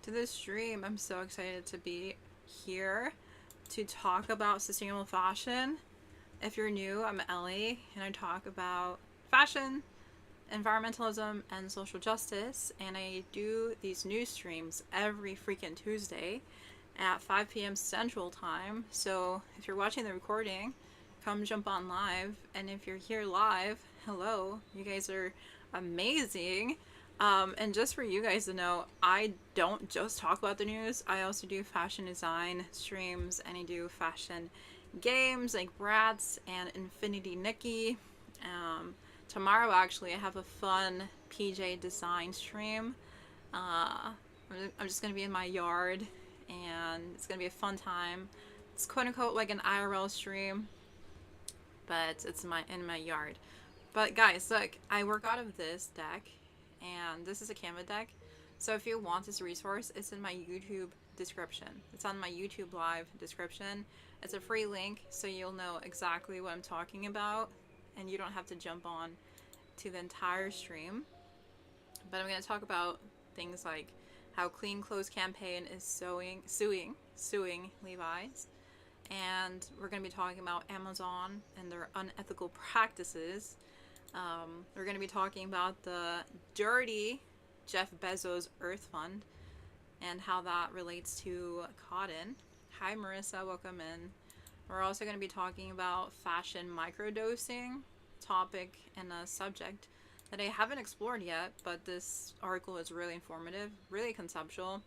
to this stream. I'm so excited to be here to talk about sustainable fashion. If you're new, I'm Ellie, and I talk about fashion, environmentalism, and social justice. And I do these news streams every freaking Tuesday at 5 p.m. Central Time. So if you're watching the recording, come jump on live. And if you're here live, hello, you guys are amazing. And just for you guys to know, I don't just talk about the news. I also do fashion design streams, and I do fashion games like Bratz and Infinity Nikki. Tomorrow, actually, I have a fun PJ design stream. I'm just going to be in my yard, and it's going to be a fun time. It's quote-unquote like an IRL stream, but it's in my yard. But guys, look, I work out of this deck, and this is a Canva deck. So if you want this resource, it's in my YouTube description. It's on my YouTube live description. It's a free link, so you'll know exactly what I'm talking about, and you don't have to jump on to the entire stream. But I'm going to talk about things like how Clean Clothes Campaign is suing Levi's, and we're going to be talking about Amazon and their unethical practices. We're going to be talking about the dirty Jeff Bezos Earth Fund and how that relates to cotton. Hi Marissa, welcome in. We're also going to be talking about fashion microdosing, topic and a subject that I haven't explored yet, but this article is really informative, really conceptual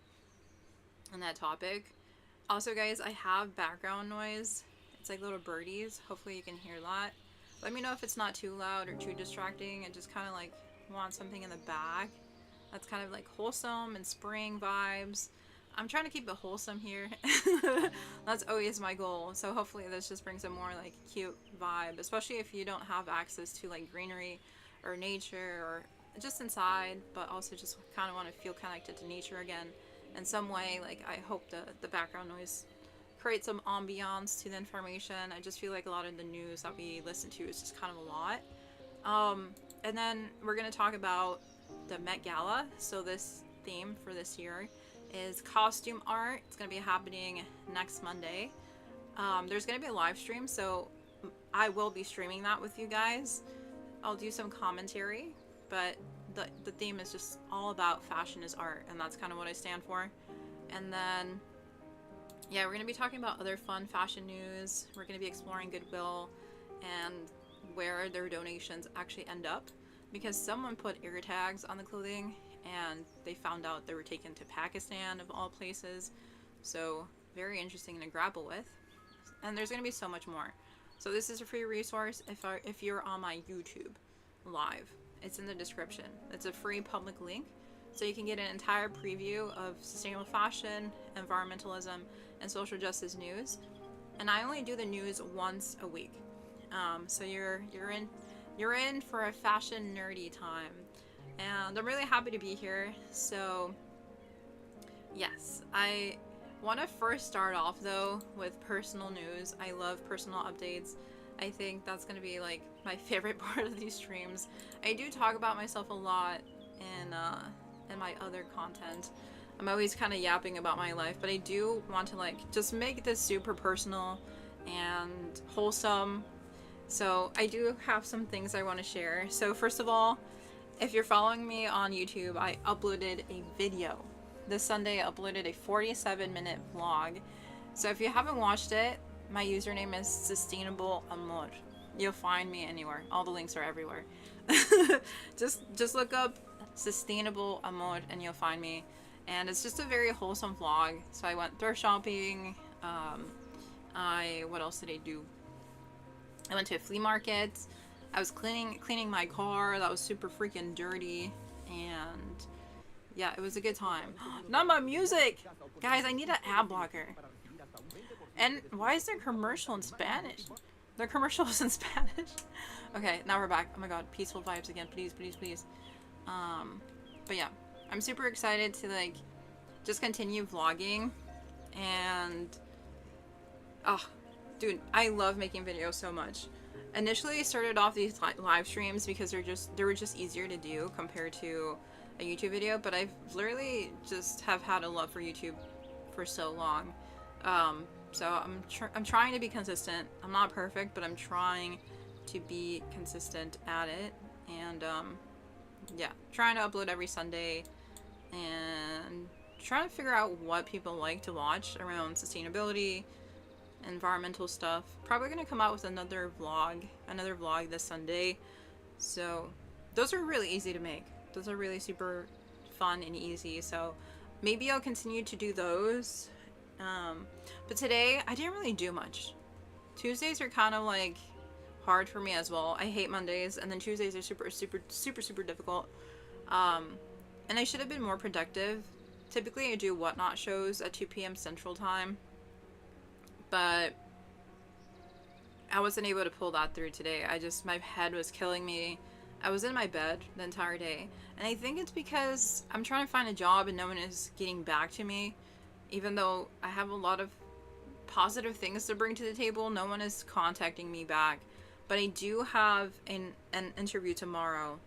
on that topic. Also guys, I have background noise. It's like little birdies. Hopefully you can hear that. Let me know if it's not too loud or too distracting. I just kind of like want something in the back that's kind of like wholesome and spring vibes. I'm trying to keep it wholesome here. That's always my goal. So hopefully this just brings a more like cute vibe, especially if you don't have access to like greenery or nature or just inside, but also just kind of want to feel connected to nature again in some way. Like I hope the background noise create some ambiance to the information. I just feel like a lot of the news that we listen to is just kind of a lot. And then we're going to talk about the Met Gala. So this theme for this year is costume art. It's going to be happening next Monday. There's going to be a live stream, so I will be streaming that with you guys. I'll do some commentary, but the theme is just all about fashion is art, and that's kind of what I stand for. And then yeah, we're going to be talking about other fun fashion news. We're going to be exploring Goodwill and where their donations actually end up, because someone put ear tags on the clothing and they found out they were taken to Pakistan of all places. So very interesting to grapple with. And there's going to be so much more. So this is a free resource if you're on my YouTube live. It's in the description. It's a free public link, so you can get an entire preview of sustainable fashion, environmentalism, and social justice news. And I only do the news once a week. So you're in for a fashion nerdy time. And I'm really happy to be here. So yes, I want to first start off though with personal news. I love personal updates. I think that's going to be like my favorite part of these streams. I do talk about myself a lot in my other content. I'm always kind of yapping about my life, but I do want to like just make this super personal and wholesome. So I do have some things I want to share. So first of all, if you're following me on YouTube, I uploaded a video. This Sunday I uploaded a 47-minute vlog. So if you haven't watched it, my username is Sustainable Amor. You'll find me anywhere. All the links are everywhere. just look up Sustainable Amor and you'll find me. And it's just a very wholesome vlog. So I went thrift shopping. What else did I do? I went to a flea market. I was cleaning my car. That was super freaking dirty. And yeah, it was a good time. Not my music! Guys, I need an ad blocker. And why is there commercial in Spanish? Their commercial is in Spanish. Okay, now we're back. Oh my god, peaceful vibes again. Please, please, please. But yeah, I'm super excited to like just continue vlogging. And dude, I love making videos so much. Initially I started off these live streams because they were just easier to do compared to a YouTube video, but I've literally just have had a love for YouTube for so long. So I'm trying to be consistent. I'm not perfect, but I'm trying to be consistent at it. And yeah, trying to upload every Sunday and trying to figure out what people like to watch around sustainability, environmental stuff. Probably gonna come out with another vlog this Sunday. So those are really easy to make. Those are really super fun and easy. So maybe I'll continue to do those. But today I didn't really do much. Tuesdays are kind of like hard for me as well. I hate Mondays, and then Tuesdays are super difficult. And I should have been more productive. Typically I do whatnot shows at 2 p.m. Central Time, but I wasn't able to pull that through today. My head was killing me. I was in my bed the entire day, and I think it's because I'm trying to find a job and no one is getting back to me. Even though I have a lot of positive things to bring to the table, no one is contacting me back. But I do have an interview tomorrow,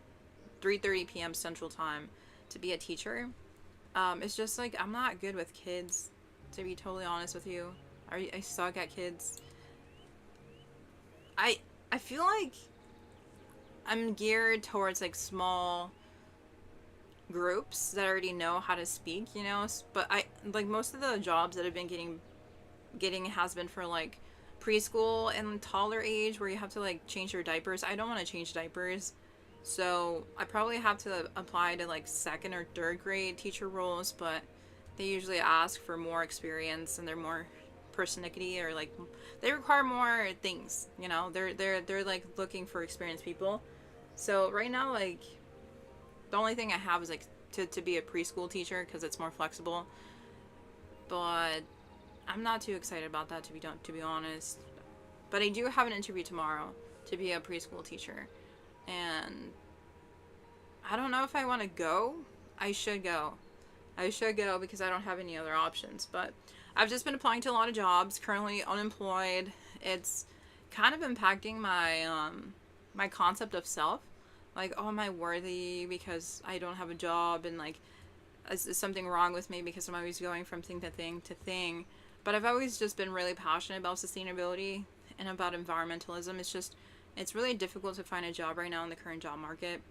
3:30 p.m. Central Time, to be a teacher. It's just like, I'm not good with kids, to be totally honest with you. I suck at kids. I feel like I'm geared towards like small groups that already know how to speak, you know, but I like most of the jobs that I've been getting has been for like preschool and taller age where you have to like change your diapers. I don't want to change diapers, so I probably have to apply to like 2nd or 3rd grade teacher roles, but they usually ask for more experience and they're more persnickety, or like they require more things, you know. They're like looking for experienced people. So right now, like, the only thing I have is like to be a preschool teacher because it's more flexible. But I'm not too excited about that, to be honest. But I do have an interview tomorrow to be a preschool teacher, and I don't know if I want to go. I should go because I don't have any other options. But I've just been applying to a lot of jobs. Currently unemployed. It's kind of impacting my my concept of self. Like, oh, am I worthy because I don't have a job, and like, is something wrong with me because I'm always going from thing to thing to thing. But I've always just been really passionate about sustainability and about environmentalism. It's really difficult to find a job right now in the current job market.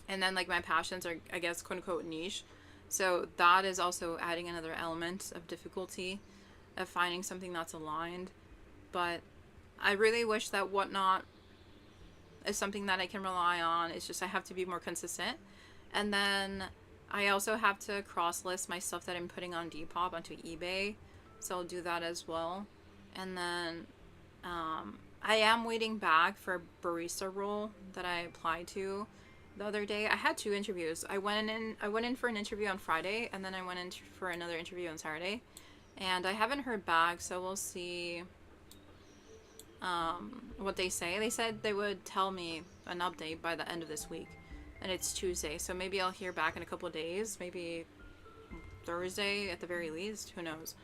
And then like my passions are, I guess, quote unquote niche. So that is also adding another element of difficulty of finding something that's aligned. But I really wish that whatnot is something that I can rely on. It's just I have to be more consistent. And then I also have to cross-list my stuff that I'm putting on Depop onto eBay. So I'll do that as well. And then I am waiting back for a barista role that I applied to the other day. I had 2 interviews. I went in for an interview on Friday, and then I went in for another interview on Saturday. And I haven't heard back, so we'll see what they say. They said they would tell me an update by the end of this week, and it's Tuesday, so maybe I'll hear back in a couple of days, maybe Thursday at the very least, who knows.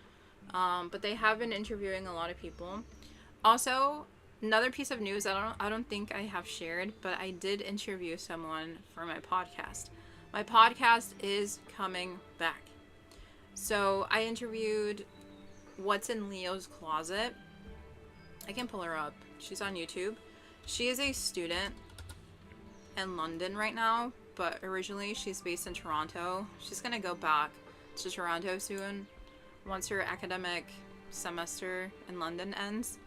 But they have been interviewing a lot of people. Also, another piece of news I don't think I have shared, but I did interview someone for my podcast. My podcast is coming back. So I interviewed What's in Leo's Closet. I can pull her up. She's on YouTube. She is a student in London right now, but originally she's based in Toronto. She's gonna go back to Toronto soon once her academic semester in London ends.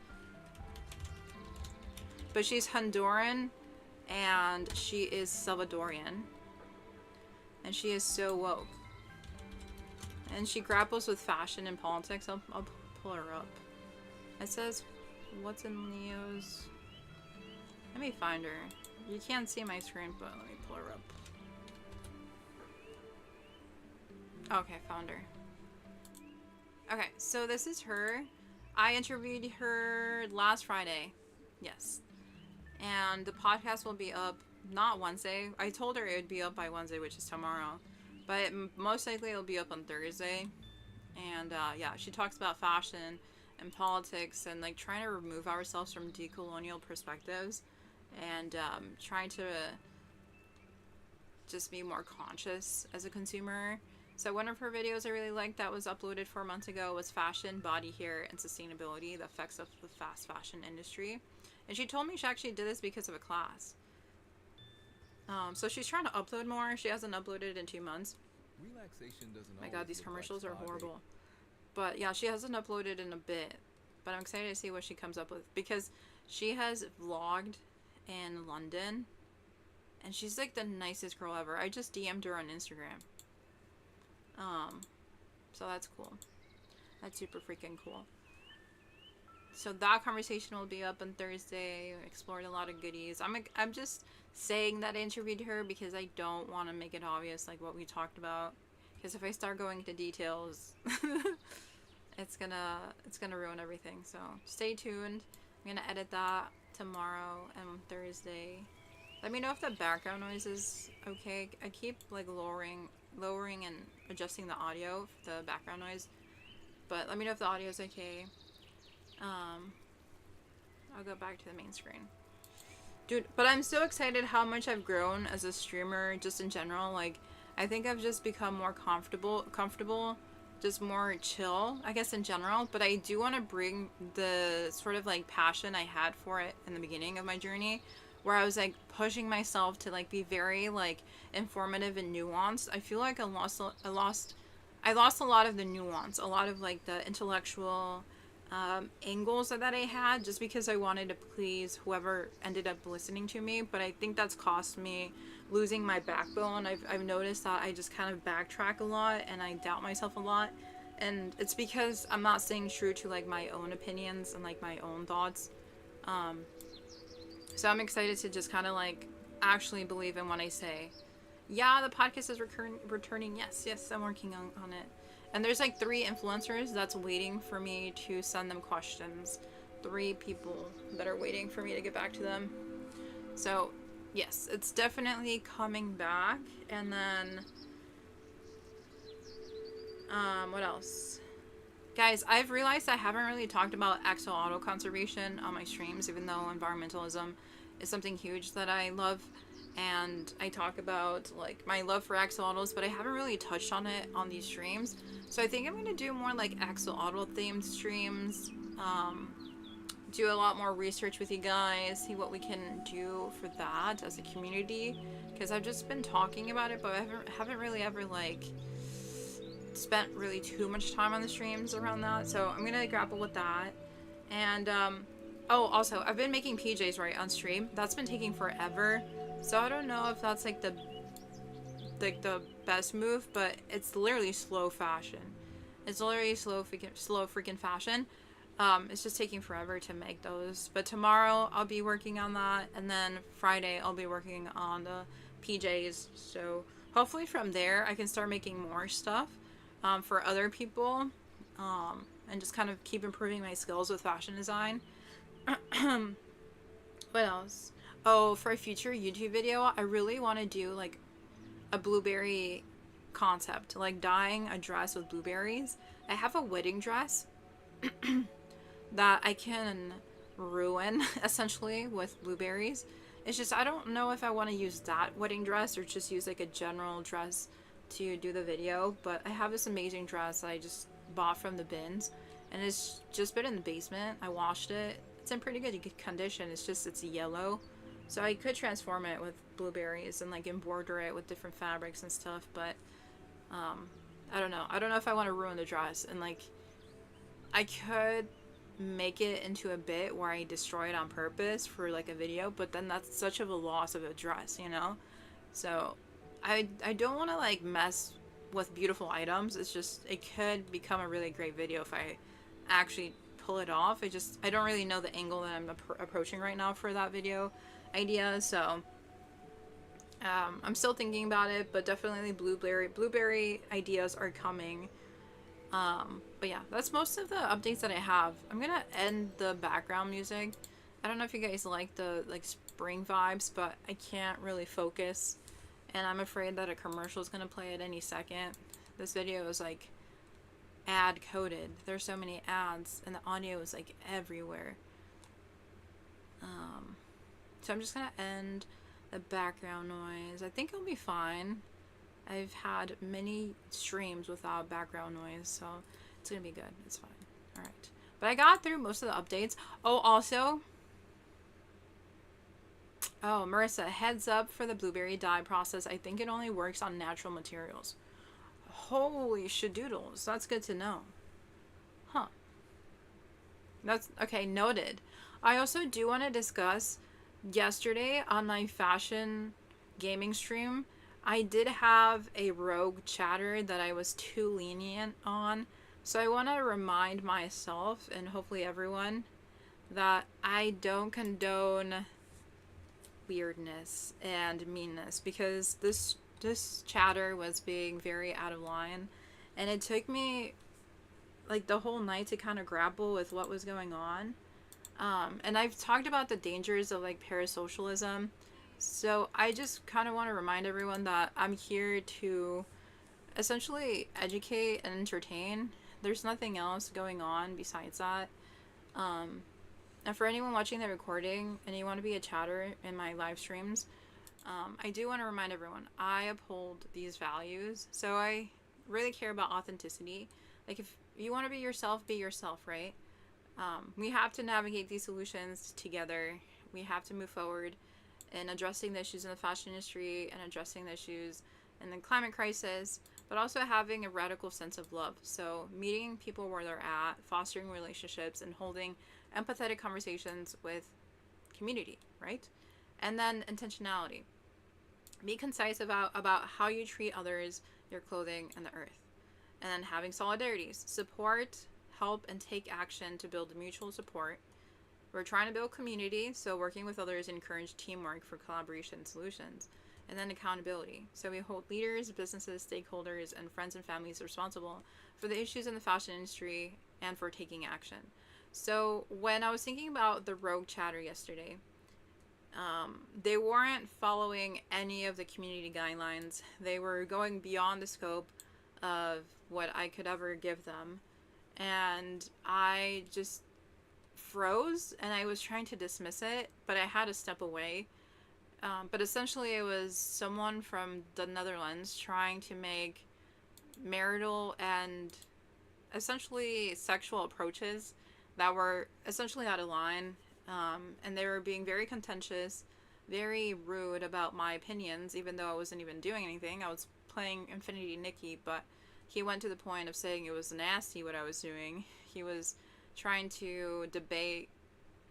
But she's Honduran and she is Salvadorian, and she is so woke, and she grapples with fashion and politics. I'll pull her up. It says What's in Leo's. Let me find her. You can't see my screen, but let me pull her up. Okay, found her. Okay, so this is her. I interviewed her last Friday. Yes. And the podcast will be up not Wednesday. I told her it would be up by Wednesday, which is tomorrow. But most likely it'll be up on Thursday. And yeah, she talks about fashion and politics and like trying to remove ourselves from decolonial perspectives, and trying to just be more conscious as a consumer. So one of her videos I really liked that was uploaded 4 months ago was fashion, body hair, and sustainability, the effects of the fast fashion industry. And she told me she actually did this because of a class. So she's trying to upload more. She hasn't uploaded in 2 months. Relaxation doesn't My god, these commercials are horrible. But yeah, she hasn't uploaded in a bit. But I'm excited to see what she comes up with. Because she has vlogged in London. And she's like the nicest girl ever. I just DM'd her on Instagram. So that's cool. That's super freaking cool. So that conversation will be up on Thursday. Explored a lot of goodies. I'm just saying that I interviewed her because I don't want to make it obvious like what we talked about. Because if I start going into details, it's gonna ruin everything. So stay tuned. I'm gonna edit that tomorrow and Thursday. Let me know if the background noise is okay. I keep like lowering and adjusting the audio, the background noise. But let me know if the audio is okay. I'll go back to the main screen. Dude, but I'm so excited how much I've grown as a streamer just in general. Like, I think I've just become more comfortable, just more chill, I guess, in general. But I do want to bring the sort of like passion I had for it in the beginning of my journey, where I was like pushing myself to like be very like informative and nuanced. I feel like I lost a lot of the nuance, a lot of like the intellectual angles that I had, just because I wanted to please whoever ended up listening to me. But I think that's cost me losing my backbone. I've noticed that I just kind of backtrack a lot and I doubt myself a lot, and it's because I'm not staying true to like my own opinions and like my own thoughts. So I'm excited to just kind of like actually believe in what I say. Yeah, the podcast is returning. Yes, I'm working on it. And there's like 3 influencers that's waiting for me to send them questions. 3 people that are waiting for me to get back to them. So, yes, it's definitely coming back. And then, what else? Guys, I've realized I haven't really talked about axolotl conservation on my streams, even though environmentalism is something huge that I love. And I talk about like my love for axolotls, but I haven't really touched on it on these streams. So I think I'm gonna do more like axolotl themed streams, do a lot more research with you guys, see what we can do for that as a community, because I've just been talking about it, but I haven't really ever like spent really too much time on the streams around that. So I'm gonna grapple with that. And oh, also I've been making PJs right on stream. That's been taking forever. So I don't know if that's like the best move, but it's literally slow fashion. It's literally slow freaking fashion. It's just taking forever to make those. But tomorrow I'll be working on that, and then Friday I'll be working on the PJs. So hopefully from there I can start making more stuff for other people, and just kind of keep improving my skills with fashion design. What else? Oh, for a future YouTube video, I really want to do like a blueberry concept, like dyeing a dress with blueberries. I have a wedding dress that I can ruin essentially with blueberries. It's just I don't know if I want to use that wedding dress or just use like a general dress to do the video. But I have this amazing dress that I just bought from the bins, and it's just been in the basement. I washed it. It's in pretty good condition. It's yellow. So I could transform it with blueberries and like embroider it with different fabrics and stuff, but I don't know. I don't know if I want to ruin the dress, and like I could make it into a bit where I destroy it on purpose for like a video, but then that's such of a loss of a dress, you know? So I don't want to like mess with beautiful items. It's just it could become a really great video if I actually pull it off. I don't really know the angle that I'm approaching right now for that video idea, so I'm still thinking about it, but definitely blueberry ideas are coming. But yeah, that's most of the updates that I have. I'm gonna end the background music. I don't know if you guys like the like spring vibes, but I can't really focus, and I'm afraid that a commercial is gonna play at any second. This video is like ad coded. There's so many ads, and the audio is like everywhere. So I'm just gonna end the background noise. I think it'll be fine. I've had many streams without background noise, so it's gonna be good. It's fine. Alright. But I got through most of the updates. Oh, also, oh, Marissa, heads up for the blueberry dye process. I think it only works on natural materials. Holy shadoodles. That's good to know. Huh. That's okay, noted. I also do want to discuss yesterday on my fashion gaming stream. I did have a rogue chatter that I was too lenient on. So I want to remind myself and hopefully everyone that I don't condone weirdness and meanness, because this chatter was being very out of line, and it took me like the whole night to kind of grapple with what was going on. And I've talked about the dangers of like parasocialism, so I just kind of want to remind everyone that I'm here to essentially educate and entertain. There's nothing else going on besides that. And for anyone watching the recording and you want to be a chatter in my live streams, I do want to remind everyone I uphold these values. So I really care about authenticity. Like, if you want to be yourself, right? We have to navigate these solutions together. We have to move forward in addressing the issues in the fashion industry and addressing the issues in the climate crisis, but also having a radical sense of love. So meeting people where they're at, fostering relationships, and holding empathetic conversations with community, right? And then intentionality. Be concise about how you treat others, your clothing, and the earth. And then having solidarities. Support, help, and take action to build mutual support. We're trying to build community, so working with others encourage teamwork for collaboration solutions. And then accountability. So we hold leaders, businesses, stakeholders, and friends and families responsible for the issues in the fashion industry and for taking action. So when I was thinking about the rogue chatter yesterday, they weren't following any of the community guidelines. They were going beyond the scope of what I could ever give them. And I just froze, and I was trying to dismiss it, but I had to step away. But essentially it was someone from the Netherlands trying to make marital and essentially sexual approaches that were essentially out of line. And they were being very contentious, very rude about my opinions, even though I wasn't even doing anything. I was playing Infinity Nikki, but he went to the point of saying it was nasty what I was doing. He was trying to debate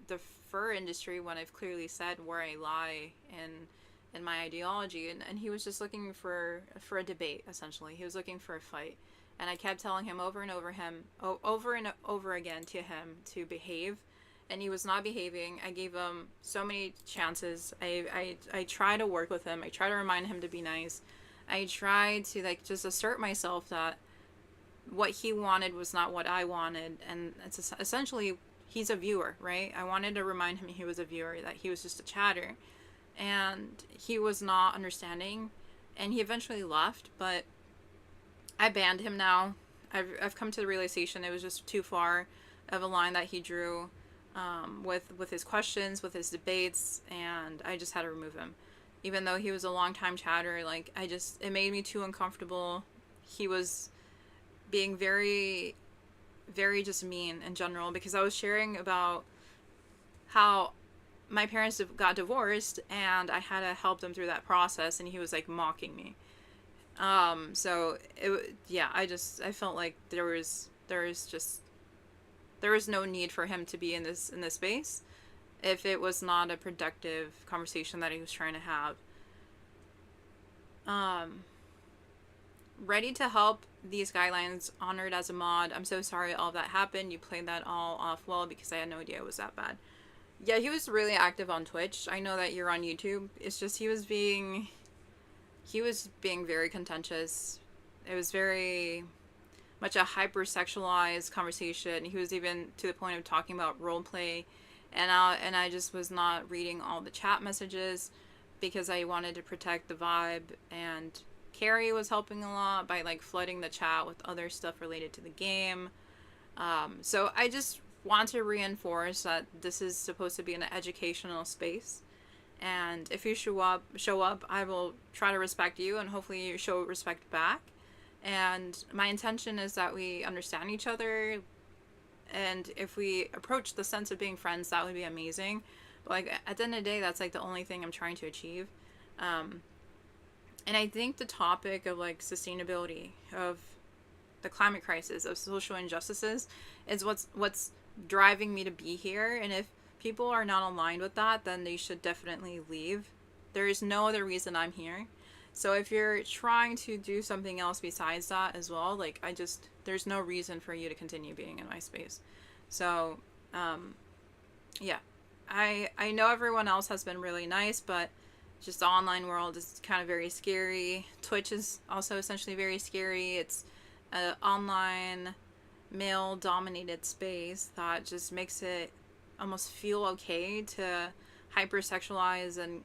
the fur industry when I've clearly said where I lie in my ideology, and he was just looking for a debate. Essentially, he was looking for a fight, and I kept telling him over and over again to him to behave, and he was not behaving. I gave him so many chances. I try to work with him. I try to remind him to be nice. I tried to like just assert myself that what he wanted was not what I wanted, and it's essentially he's a viewer, right? I wanted to remind him he was a viewer, that he was just a chatter, and he was not understanding, and he eventually left, but I banned him now. I've come to the realization it was just too far of a line that he drew with his questions, with his debates, and I just had to remove him. Even though he was a long time chatter, like, it made me too uncomfortable. He was being very, very just mean in general, because I was sharing about how my parents got divorced and I had to help them through that process, and he was like mocking me. So I felt like there was no need for him to be in this space if it was not a productive conversation that he was trying to have. Ready to help these guidelines, honored as a mod. I'm so sorry all of that happened. You played that all off well, because I had no idea it was that bad. Yeah, he was really active on Twitch. I know that you're on YouTube. It's just he was being very contentious. It was very much a hypersexualized conversation. He was even to the point of talking about roleplay, and I just was not reading all the chat messages because I wanted to protect the vibe. And Carrie was helping a lot by like flooding the chat with other stuff related to the game. So I just want to reinforce that this is supposed to be an educational space, And if you show up, I will try to respect you, and hopefully you show respect back. And my intention is that we understand each other, and if we approach the sense of being friends, that would be amazing. But like at the end of the day, that's like the only thing I'm trying to achieve. Um, and I think the topic of like sustainability, of the climate crisis, of social injustices, is what's driving me to be here. And if people are not aligned with that, then they should definitely leave. There is no other reason I'm here. So if you're trying to do something else besides that as well, like there's no reason for you to continue being in my space. So, yeah, I know everyone else has been really nice, but just the online world is kind of very scary. Twitch is also essentially very scary. It's an online male dominated space that just makes it almost feel okay to hypersexualize and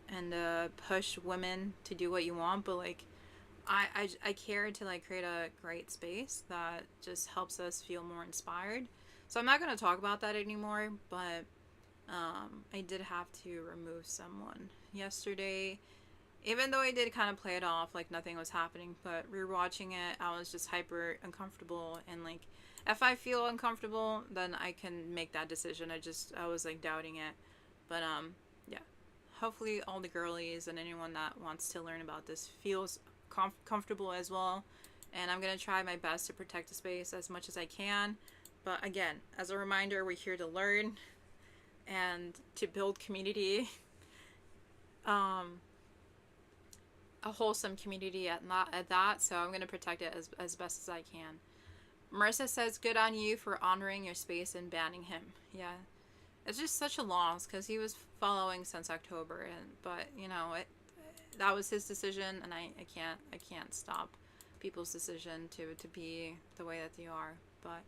push women to do what you want, but like I care to like create a great space that just helps us feel more inspired. So I'm not going to talk about that anymore, but I did have to remove someone yesterday, even though I did kind of play it off like nothing was happening. But rewatching it, I was just hyper uncomfortable, and like if I feel uncomfortable, then I can make that decision. I was like doubting it, but yeah. Hopefully, all the girlies and anyone that wants to learn about this feels comfortable as well. And I'm gonna try my best to protect the space as much as I can. But again, as a reminder, we're here to learn and to build community. A wholesome community at that, so I'm going to protect it as best as I can. Marissa says, good on you for honoring your space and banning him. Yeah, it's just such a loss because he was following since October, but you know that was his decision, and I can't stop people's decision to be the way that they are. But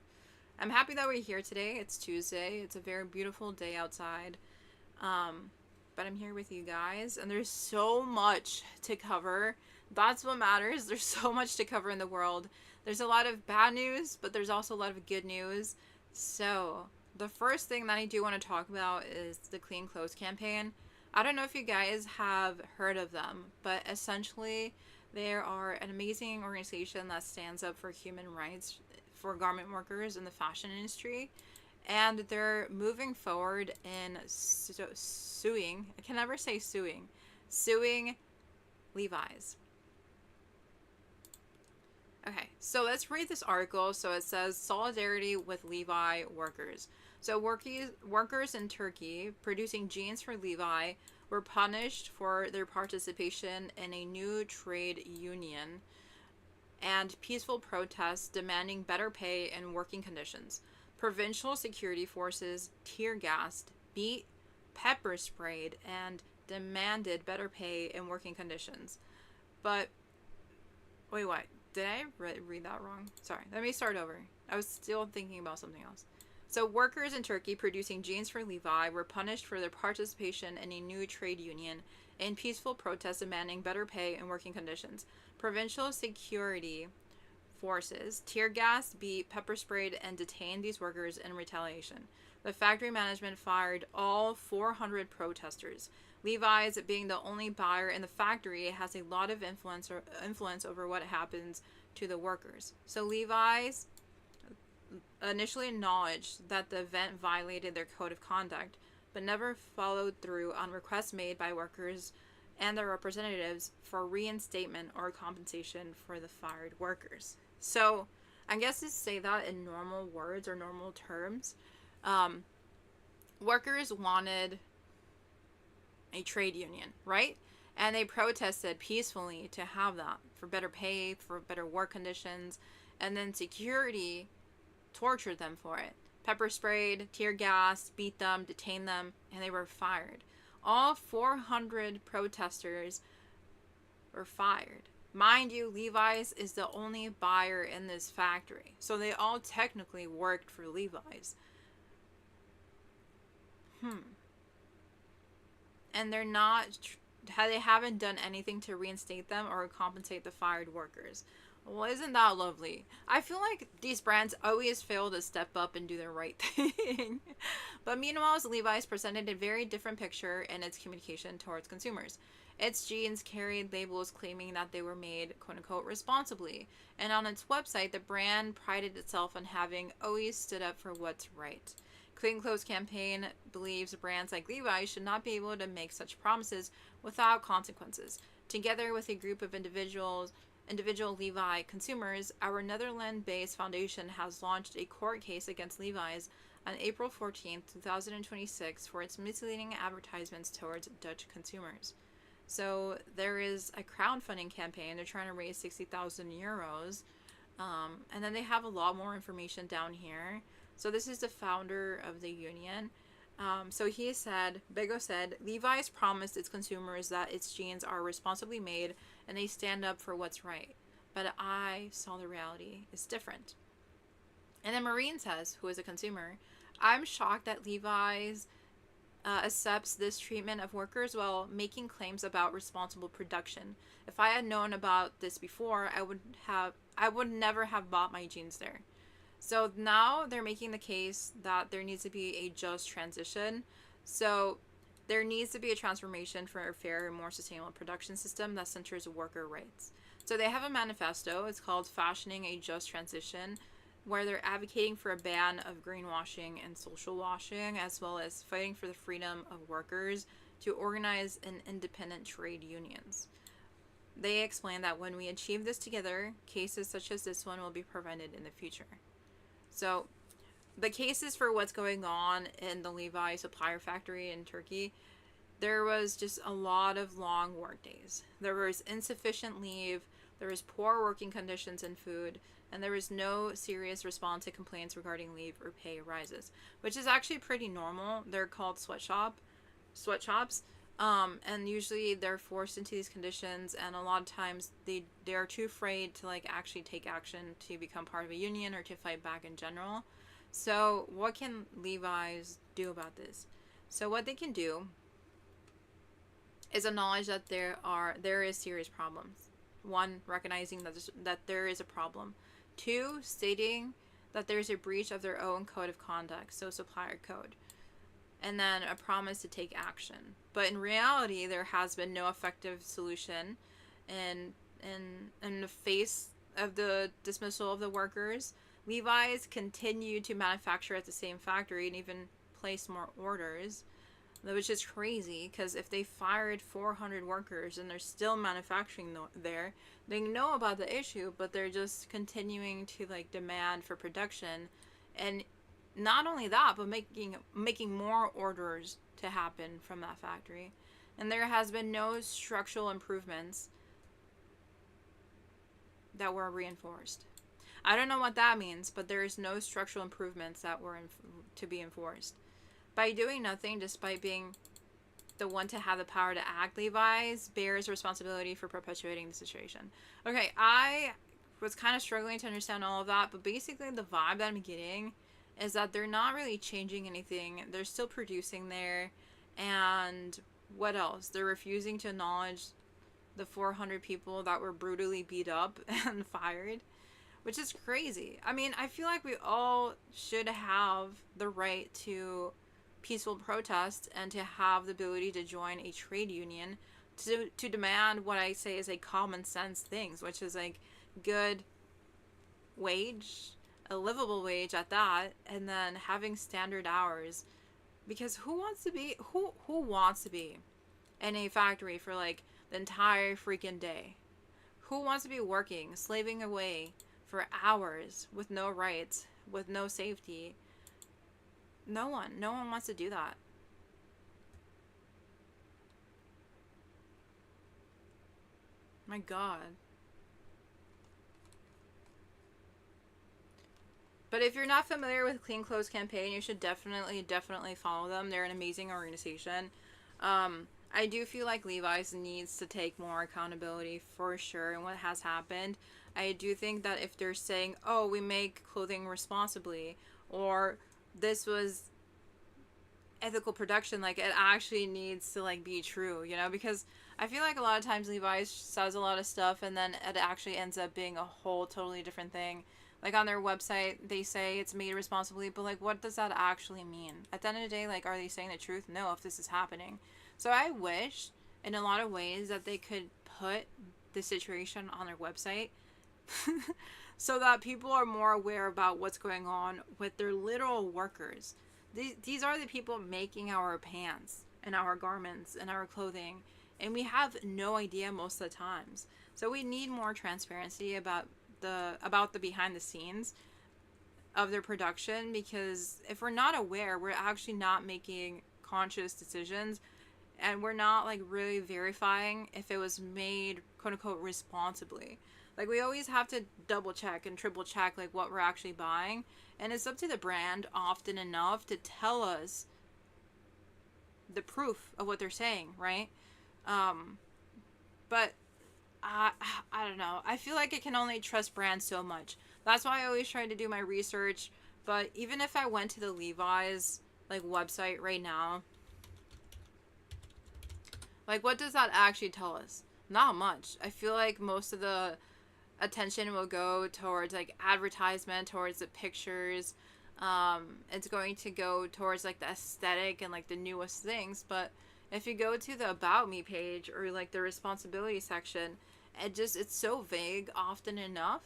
I'm happy that we're here today. It's Tuesday. It's a very beautiful day outside. But I'm here with you guys, and there's so much to cover. That's what matters. There's so much to cover in the world. There's a lot of bad news, but there's also a lot of good news. So, the first thing that I do want to talk about is the Clean Clothes campaign. I don't know if you guys have heard of them, but essentially, they are an amazing organization that stands up for human rights for garment workers in the fashion industry. And they're moving forward in suing. I can never say suing. Suing Levi's. Okay, so let's read this article. So it says solidarity with Levi workers. So workers in Turkey producing jeans for Levi were punished for their participation in a new trade union and peaceful protests demanding better pay and working conditions. Provincial security forces tear gassed, beat, pepper sprayed, and demanded better pay and working conditions. But, wait, what? Did I read that wrong? Sorry, let me start over. I was still thinking about something else. So, workers in Turkey producing jeans for Levi were punished for their participation in a new trade union and peaceful protests demanding better pay and working conditions. Provincial security forces tear gassed, beat, pepper sprayed, and detained these workers in retaliation. The factory management fired all 400 protesters. Levi's, being the only buyer in the factory, has a lot of influence over what happens to the workers. So Levi's initially acknowledged that the event violated their code of conduct, but never followed through on requests made by workers and their representatives for reinstatement or compensation for the fired workers. So, I guess to say that in normal words or normal terms, workers wanted a trade union, right? And they protested peacefully to have that for better pay, for better work conditions, and then security tortured them for it. Pepper sprayed, tear gassed, beat them, detained them, and they were fired. All 400 protesters were fired. Mind you, Levi's is the only buyer in this factory, so they all technically worked for Levi's. And they're not, they haven't done anything to reinstate them or compensate the fired workers. Well, isn't that lovely? I feel like these brands always fail to step up and do the right thing. But meanwhile, Levi's presented a very different picture in its communication towards consumers. Its jeans carried labels claiming that they were made, quote unquote, responsibly. And on its website, the brand prided itself on having always stood up for what's right. Clean Clothes campaign believes brands like Levi should not be able to make such promises without consequences. Together with a group of individual Levi consumers, our Netherlands-based foundation has launched a court case against Levi's on April 14th, 2026 for its misleading advertisements towards Dutch consumers. So there is a crowdfunding campaign. They're trying to raise 60,000 euros. And then they have a lot more information down here. So this is the founder of the union. So he said, Bezos said, Levi's promised its consumers that its jeans are responsibly made and they stand up for what's right. But I saw the reality is different. And then Maureen says, who is a consumer, I'm shocked that Levi's accepts this treatment of workers while making claims about responsible production. If I had known about this before, I would never have bought my jeans there. So now they're making the case that there needs to be a just transition. So there needs to be a transformation for a fair and more sustainable production system that centers worker rights. So they have a manifesto. It's called Fashioning a Just Transition, where they're advocating for a ban of greenwashing and social washing, as well as fighting for the freedom of workers to organize in independent trade unions. They explain that when we achieve this together, cases such as this one will be prevented in the future. So the cases for what's going on in the Levi supplier factory in Turkey, there was just a lot of long work days. There was insufficient leave, there was poor working conditions and food, and there was no serious response to complaints regarding leave or pay rises, which is actually pretty normal. They're called sweatshops, and usually they're forced into these conditions, and a lot of times they're too afraid to like actually take action to become part of a union or to fight back in general. So what can Levi's do about this? So what they can do is acknowledge that there is serious problems. One, recognizing that there is a problem. Two, stating that there's a breach of their own code of conduct, so supplier code. And then a promise to take action. But in reality, there has been no effective solution in the face of the dismissal of the workers. Levi's continue to manufacture at the same factory and even place more orders, which is crazy because if they fired 400 workers and they're still manufacturing there, they know about the issue, but they're just continuing to like demand for production. And not only that, but making more orders to happen from that factory. And there has been no structural improvements that were reinforced. I don't know what that means, but there is no structural improvements that were to be enforced. By doing nothing, despite being the one to have the power to act, Levi's bears responsibility for perpetuating the situation. Okay, I was kind of struggling to understand all of that, but basically the vibe that I'm getting is that they're not really changing anything. They're still producing there. And what else? They're refusing to acknowledge the 400 people that were brutally beat up and fired, which is crazy. I mean, I feel like we all should have the right to peaceful protest and to have the ability to join a trade union to demand what I say is a common sense things, which is like good wage, a livable wage at that, and then having standard hours. Because who wants to be in a factory for like the entire freaking day? Who wants to be working, slaving away for hours with no rights, with no safety? No one wants to do that. My God. But if you're not familiar with Clean Clothes campaign, you should definitely follow them. They're an amazing organization. I do feel like Levi's needs to take more accountability for sure in what has happened. I do think that if they're saying, oh, we make clothing responsibly, or this was ethical production, like it actually needs to like be true, you know, because I feel like a lot of times Levi's says a lot of stuff and then it actually ends up being a whole totally different thing. Like on their website, they say it's made responsibly, but like, what does that actually mean? At the end of the day, like, are they saying the truth? No, if this is happening. So I wish, in a lot of ways, that they could put the situation on their website so that people are more aware about what's going on with their literal workers. These are the people making our pants and our garments and our clothing, and we have no idea most of the times. So we need more transparency about the behind the scenes of their production, because if we're not aware, we're actually not making conscious decisions, and we're not like really verifying if it was made quote unquote responsibly. Like, we always have to double check and triple check like what we're actually buying, and it's up to the brand often enough to tell us the proof of what they're saying, right? But I don't know. I feel like I can only trust brands so much. That's why I always try to do my research. But even if I went to the Levi's like website right now, like, what does that actually tell us? Not much. I feel like most of the attention will go towards like advertisement, towards the pictures. It's going to go towards like the aesthetic and like the newest things. But if you go to the About Me page or like the responsibility section, it's so vague often enough,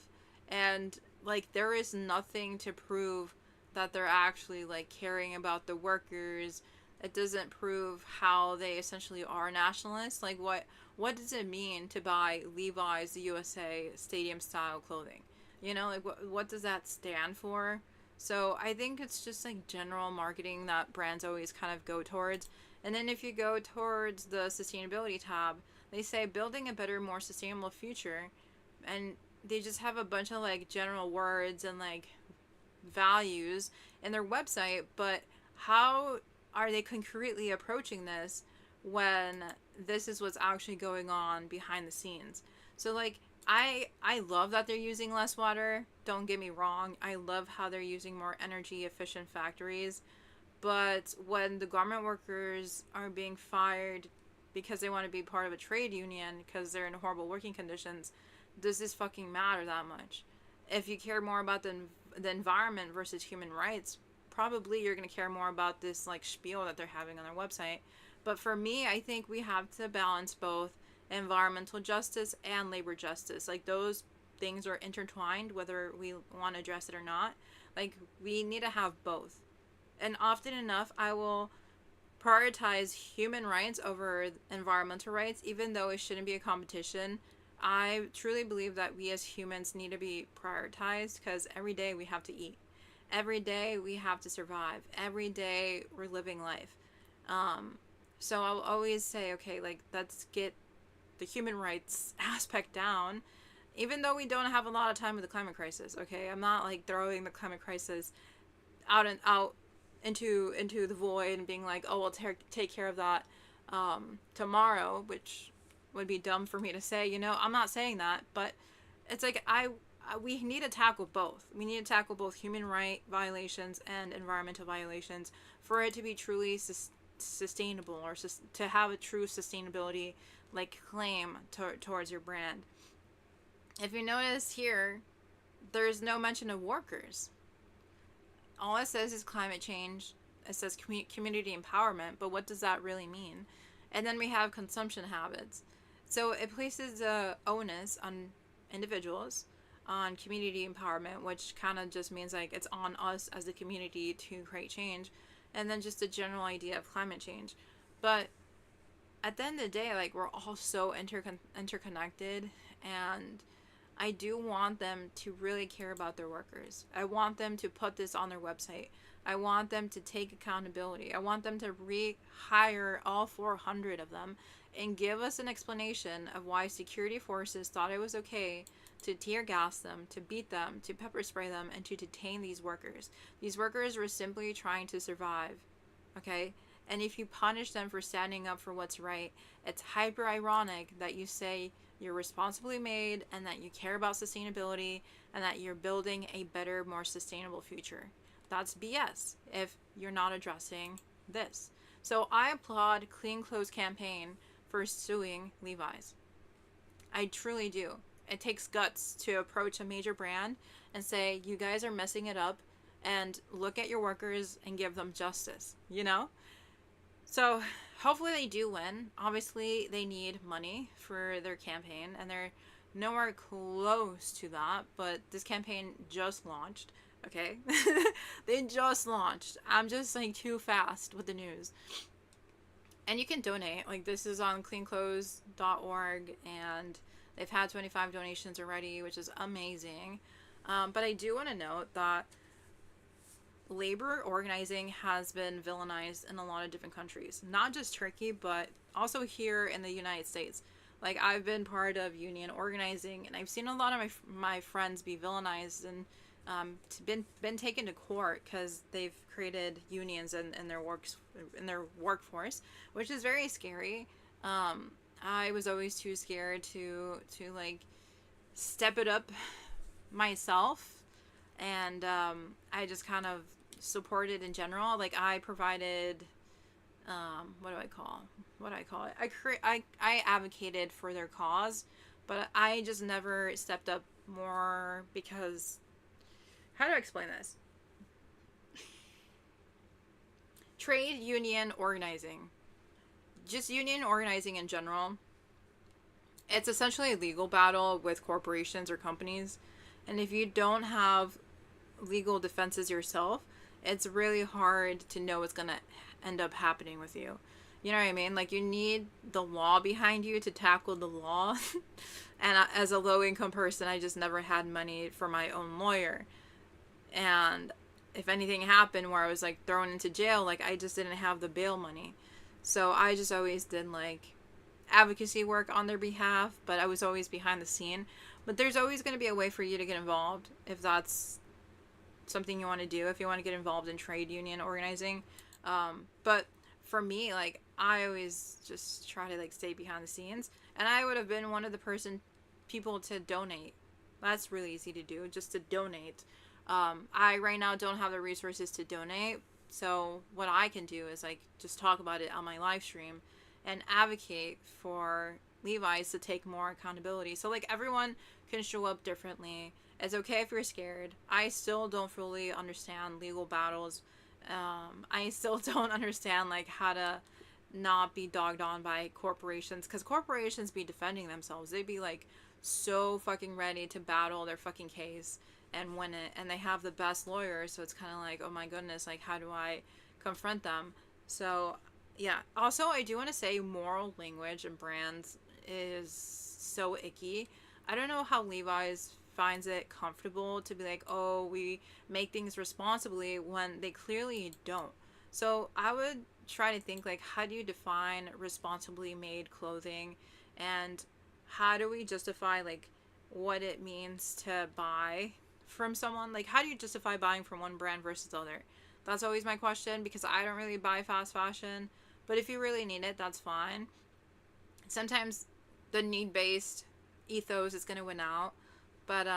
and like there is nothing to prove that they're actually like caring about the workers. It doesn't prove how they essentially are nationalists. Like, what does it mean to buy Levi's USA stadium style clothing? You know, like what does that stand for? So I think it's just like general marketing that brands always kind of go towards. And then if you go towards the sustainability tab, they say building a better, more sustainable future, and they just have a bunch of like general words and like values in their website, but how are they concretely approaching this when this is what's actually going on behind the scenes? So like, I love that they're using less water, don't get me wrong. I love how they're using more energy efficient factories, but when the garment workers are being fired because they want to be part of a trade union because they're in horrible working conditions, does this fucking matter that much? If you care more about the environment versus human rights, probably you're going to care more about this like spiel that they're having on their website. But for me, I think we have to balance both environmental justice and labor justice. Like, those things are intertwined whether we want to address it or not. Like, we need to have both. And often enough, I will prioritize human rights over environmental rights, even though it shouldn't be a competition. I truly believe that we as humans need to be prioritized, because every day we have to eat. Every day we have to survive. Every day we're living life. So I'll always say, okay, like, let's get the human rights aspect down, even though we don't have a lot of time with the climate crisis, okay? I'm not, like, throwing the climate crisis out into the void and being like, oh, we'll take care of that tomorrow, which would be dumb for me to say, you know? I'm not saying that, but it's like, we need to tackle both. We need to tackle both human right violations and environmental violations for it to be truly sustainable, or to have a true sustainability like claim towards your brand. If you notice here, there's no mention of workers. All it says is climate change. It says community empowerment, but what does that really mean? And then we have consumption habits. So it places the onus on individuals, on community empowerment, which kind of just means like it's on us as the community to create change, and then just a general idea of climate change. But at the end of the day, like, we're all so interconnected, and I do want them to really care about their workers. I want them to put this on their website. I want them to take accountability. I want them to rehire all 400 of them and give us an explanation of why security forces thought it was okay to tear gas them, to beat them, to pepper spray them, and to detain these workers. These workers were simply trying to survive, okay? And if you punish them for standing up for what's right, it's hyper ironic that you say you're responsibly made and that you care about sustainability and that you're building a better, more sustainable future. That's BS if you're not addressing this. So I applaud Clean Clothes campaign for suing Levi's. I truly do. It takes guts to approach a major brand and say, you guys are messing it up, and look at your workers and give them justice, you know? So hopefully they do win. Obviously, they need money for their campaign, and they're nowhere close to that, but this campaign just launched, okay? They just launched. I'm just like too fast with the news. And you can donate. Like, this is on cleanclothes.org, and they've had 25 donations already, which is amazing. But I do want to note that labor organizing has been villainized in a lot of different countries. Not just Turkey, but also here in the United States. Like, I've been part of union organizing, and I've seen a lot of my friends be villainized and been taken to court because they've created unions in their workforce, which is very scary. I was always too scared to like step it up myself, and I just kind of supported in general. Like, I provided what do I call it? I advocated for their cause, but I just never stepped up more because, how do I explain this? Trade union organizing, just union organizing in general, it's essentially a legal battle with corporations or companies. And if you don't have legal defenses yourself, it's really hard to know what's going to end up happening with you. You know what I mean? Like, you need the law behind you to tackle the law. And as a low income person, I just never had money for my own lawyer. And if anything happened where I was like thrown into jail, like, I just didn't have the bail money. So I just always did like advocacy work on their behalf, but I was always behind the scene. But there's always going to be a way for you to get involved if that's something you want to do, if you want to get involved in trade union organizing. But for me, like, I always just try to like stay behind the scenes, and I would have been one of the people to donate. That's really easy to do, just to donate. I right now don't have the resources to donate, so what I can do is like just talk about it on my live stream and advocate for Levi's to take more accountability. So like, everyone can show up differently. It's okay if you're scared. I still don't fully understand legal battles. I still don't understand like how to not be dogged on by corporations, because corporations be defending themselves. They'd be like so fucking ready to battle their fucking case and win it, and they have the best lawyers, so it's kind of like, oh my goodness, like, how do I confront them? So yeah. Also, I do want to say moral language and brands is so icky. I don't know how Levi's finds it comfortable to be like, oh, we make things responsibly, when they clearly don't. So I would try to think like, how do you define responsibly made clothing, and how do we justify like what it means to buy from someone? Like, how do you justify buying from one brand versus the other? That's always my question, because I don't really buy fast fashion, but if you really need it, that's fine. Sometimes the need-based ethos is going to win out. But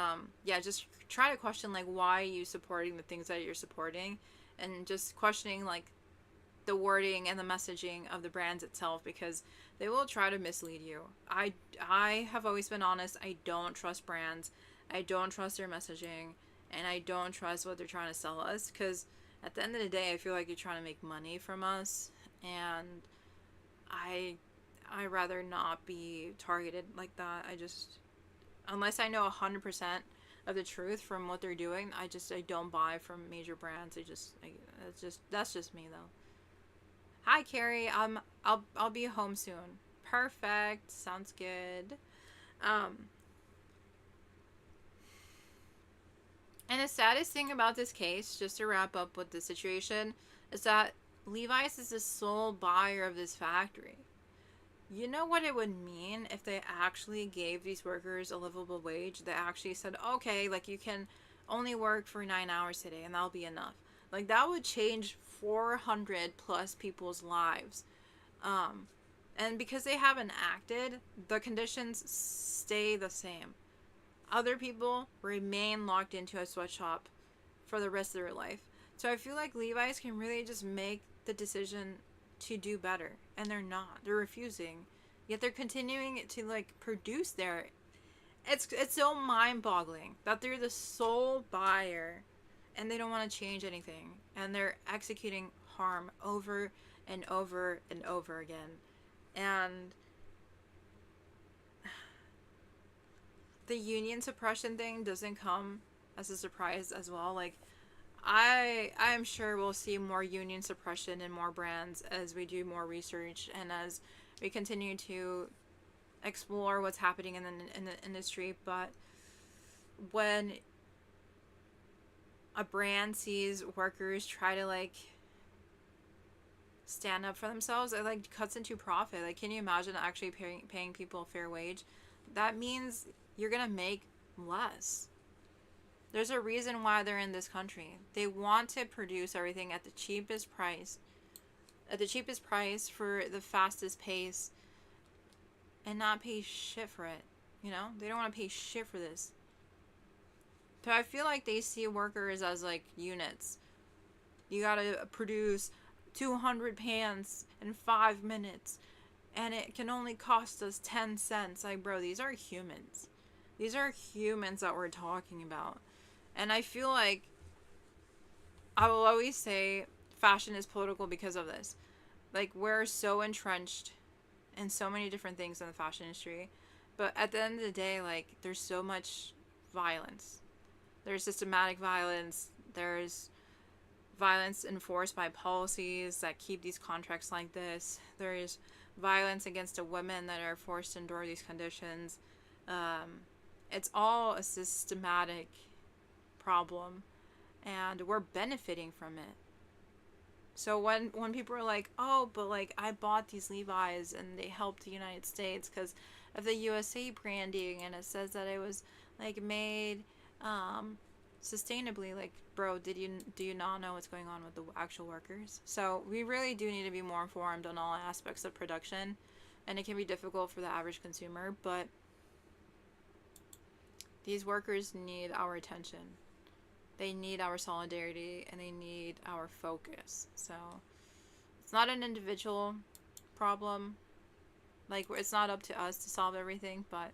yeah, just try to question like, why are you supporting the things that you're supporting, and just questioning like the wording and the messaging of the brands itself, because they will try to mislead you. I have always been honest. I don't trust brands. I don't trust their messaging, and I don't trust what they're trying to sell us, because at the end of the day, I feel like you're trying to make money from us, and I rather not be targeted like that. Unless I know 100% of the truth from what they're doing, I don't buy from major brands. That's just me though. Hi Carrie, I'll be home soon. Perfect, sounds good. And the saddest thing about this case, just to wrap up with the situation, is that Levi's is the sole buyer of this factory. You know what it would mean if they actually gave these workers a livable wage? They actually said, okay, like, you can only work for 9 hours today and that'll be enough. Like, that would change 400 plus people's lives. And because they haven't acted, the conditions stay the same. Other people remain locked into a sweatshop for the rest of their life. So I feel like Levi's can really just make the decision to do better, and they're not. They're refusing. Yet they're continuing to like produce there. It's so mind-boggling that they're the sole buyer and they don't want to change anything and they're executing harm over and over and over again. And the union suppression thing doesn't come as a surprise as well. Like I'm sure we'll see more union suppression and more brands as we do more research and as we continue to explore what's happening in the industry. But when a brand sees workers try to like stand up for themselves, it like cuts into profit. Like, can you imagine actually paying people a fair wage? That means you're gonna make less. There's a reason why they're in this country. They want to produce everything at the cheapest price, for the fastest pace, and not pay shit for it. You know, they don't want to pay shit for this. So I feel like they see workers as like units. You gotta produce 200 pants in 5 minutes, and it can only cost us 10 cents. Like, bro, these are humans. These are humans that we're talking about. And I feel like I will always say fashion is political because of this. Like, we're so entrenched in so many different things in the fashion industry. But at the end of the day, like, there's so much violence. There's systematic violence. There's violence enforced by policies that keep these contracts like this. There's violence against the women that are forced to endure these conditions. It's all a systematic problem, and we're benefiting from it. So when people are like, oh, but like I bought these Levi's and they helped the United States because of the USA branding and it says that it was like made sustainably, like, bro, do you not know what's going on with the actual workers? So we really do need to be more informed on all aspects of production, and it can be difficult for the average consumer, but these workers need our attention. They need our solidarity and they need our focus. So it's not an individual problem. Like, it's not up to us to solve everything, but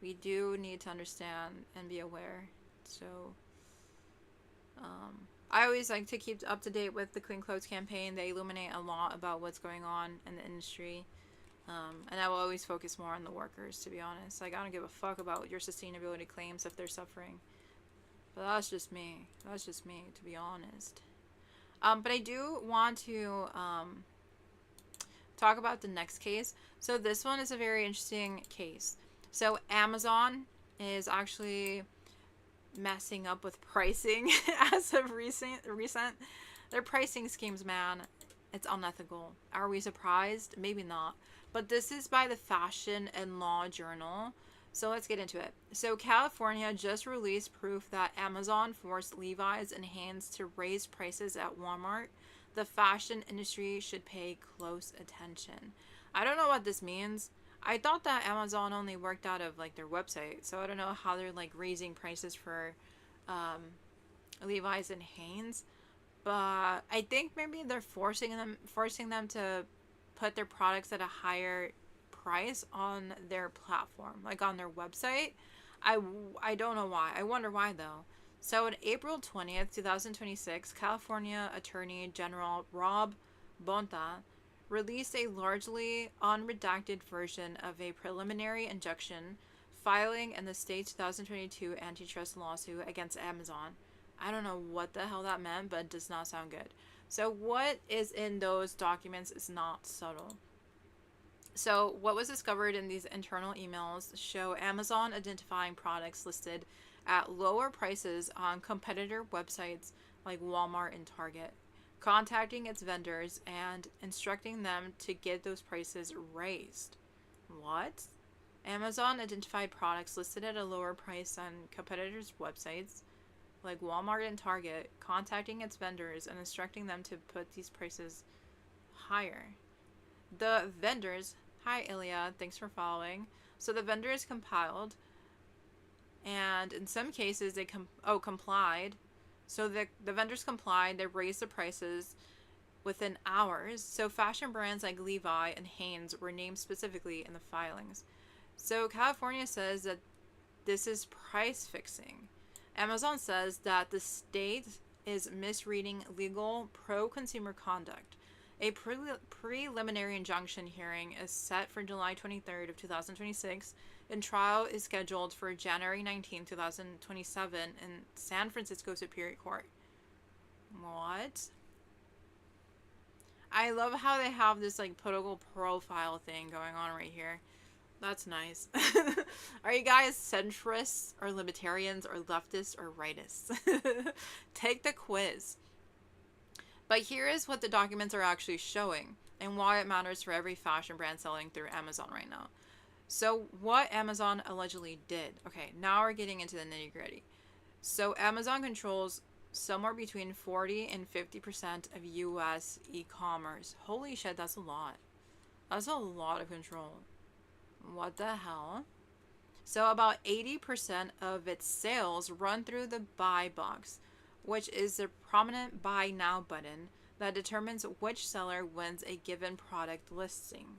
we do need to understand and be aware. So I always like to keep up to date with the Clean Clothes campaign. They illuminate a lot about what's going on in the industry. And I will always focus more on the workers, to be honest. Like, I don't give a fuck about your sustainability claims if they're suffering. But that's just me. That's just me, to be honest. But I do want to talk about the next case. So this one is a very interesting case. So Amazon is actually messing up with pricing as of recent. Their pricing schemes, man, it's unethical. Are we surprised? Maybe not. But this is by the Fashion and Law Journal. So let's get into it. So California just released proof that Amazon forced Levi's and Hanes to raise prices at Walmart. The fashion industry should pay close attention. I don't know what this means. I thought that Amazon only worked out of like their website, so I don't know how they're like raising prices for Levi's and Hanes. But I think maybe they're forcing them to put their products at a higher price on their platform, like on their website. I don't know why. I wonder why though. So on April 20th, 2026, California Attorney General Rob Bonta released a largely unredacted version of a preliminary injunction filing in the state's 2022 antitrust lawsuit against Amazon. I don't know what the hell that meant, but it does not sound good. So what is in those documents is not subtle. So what was discovered in these internal emails show Amazon identifying products listed at lower prices on competitor websites like Walmart and Target, contacting its vendors and instructing them to get those prices raised. What? Amazon identified products listed at a lower price on competitors' websites like Walmart and Target, contacting its vendors and instructing them to put these prices higher. The vendors, hi Ilya, thanks for following. So the vendors compiled, and in some cases they complied. So the vendors complied, they raised the prices, within hours. So fashion brands like Levi and Hanes were named specifically in the filings. So California says that this is price fixing. Amazon says that the state is misreading legal pro-consumer conduct. A preliminary injunction hearing is set for July 23rd of 2026, and trial is scheduled for January 19, 2027 in San Francisco Superior Court. What? I love how they have this like political profile thing going on right here. That's nice. Are you guys centrists or libertarians or leftists or rightists? Take the quiz. But here is what the documents are actually showing and why it matters for every fashion brand selling through Amazon right now. So what Amazon allegedly did. Okay, now we're getting into the nitty gritty. So Amazon controls somewhere between 40 and 50% of US e-commerce. Holy shit, that's a lot. That's a lot of control. What the hell? So about 80% of its sales run through the buy box, which is the prominent buy now button that determines which seller wins a given product listing.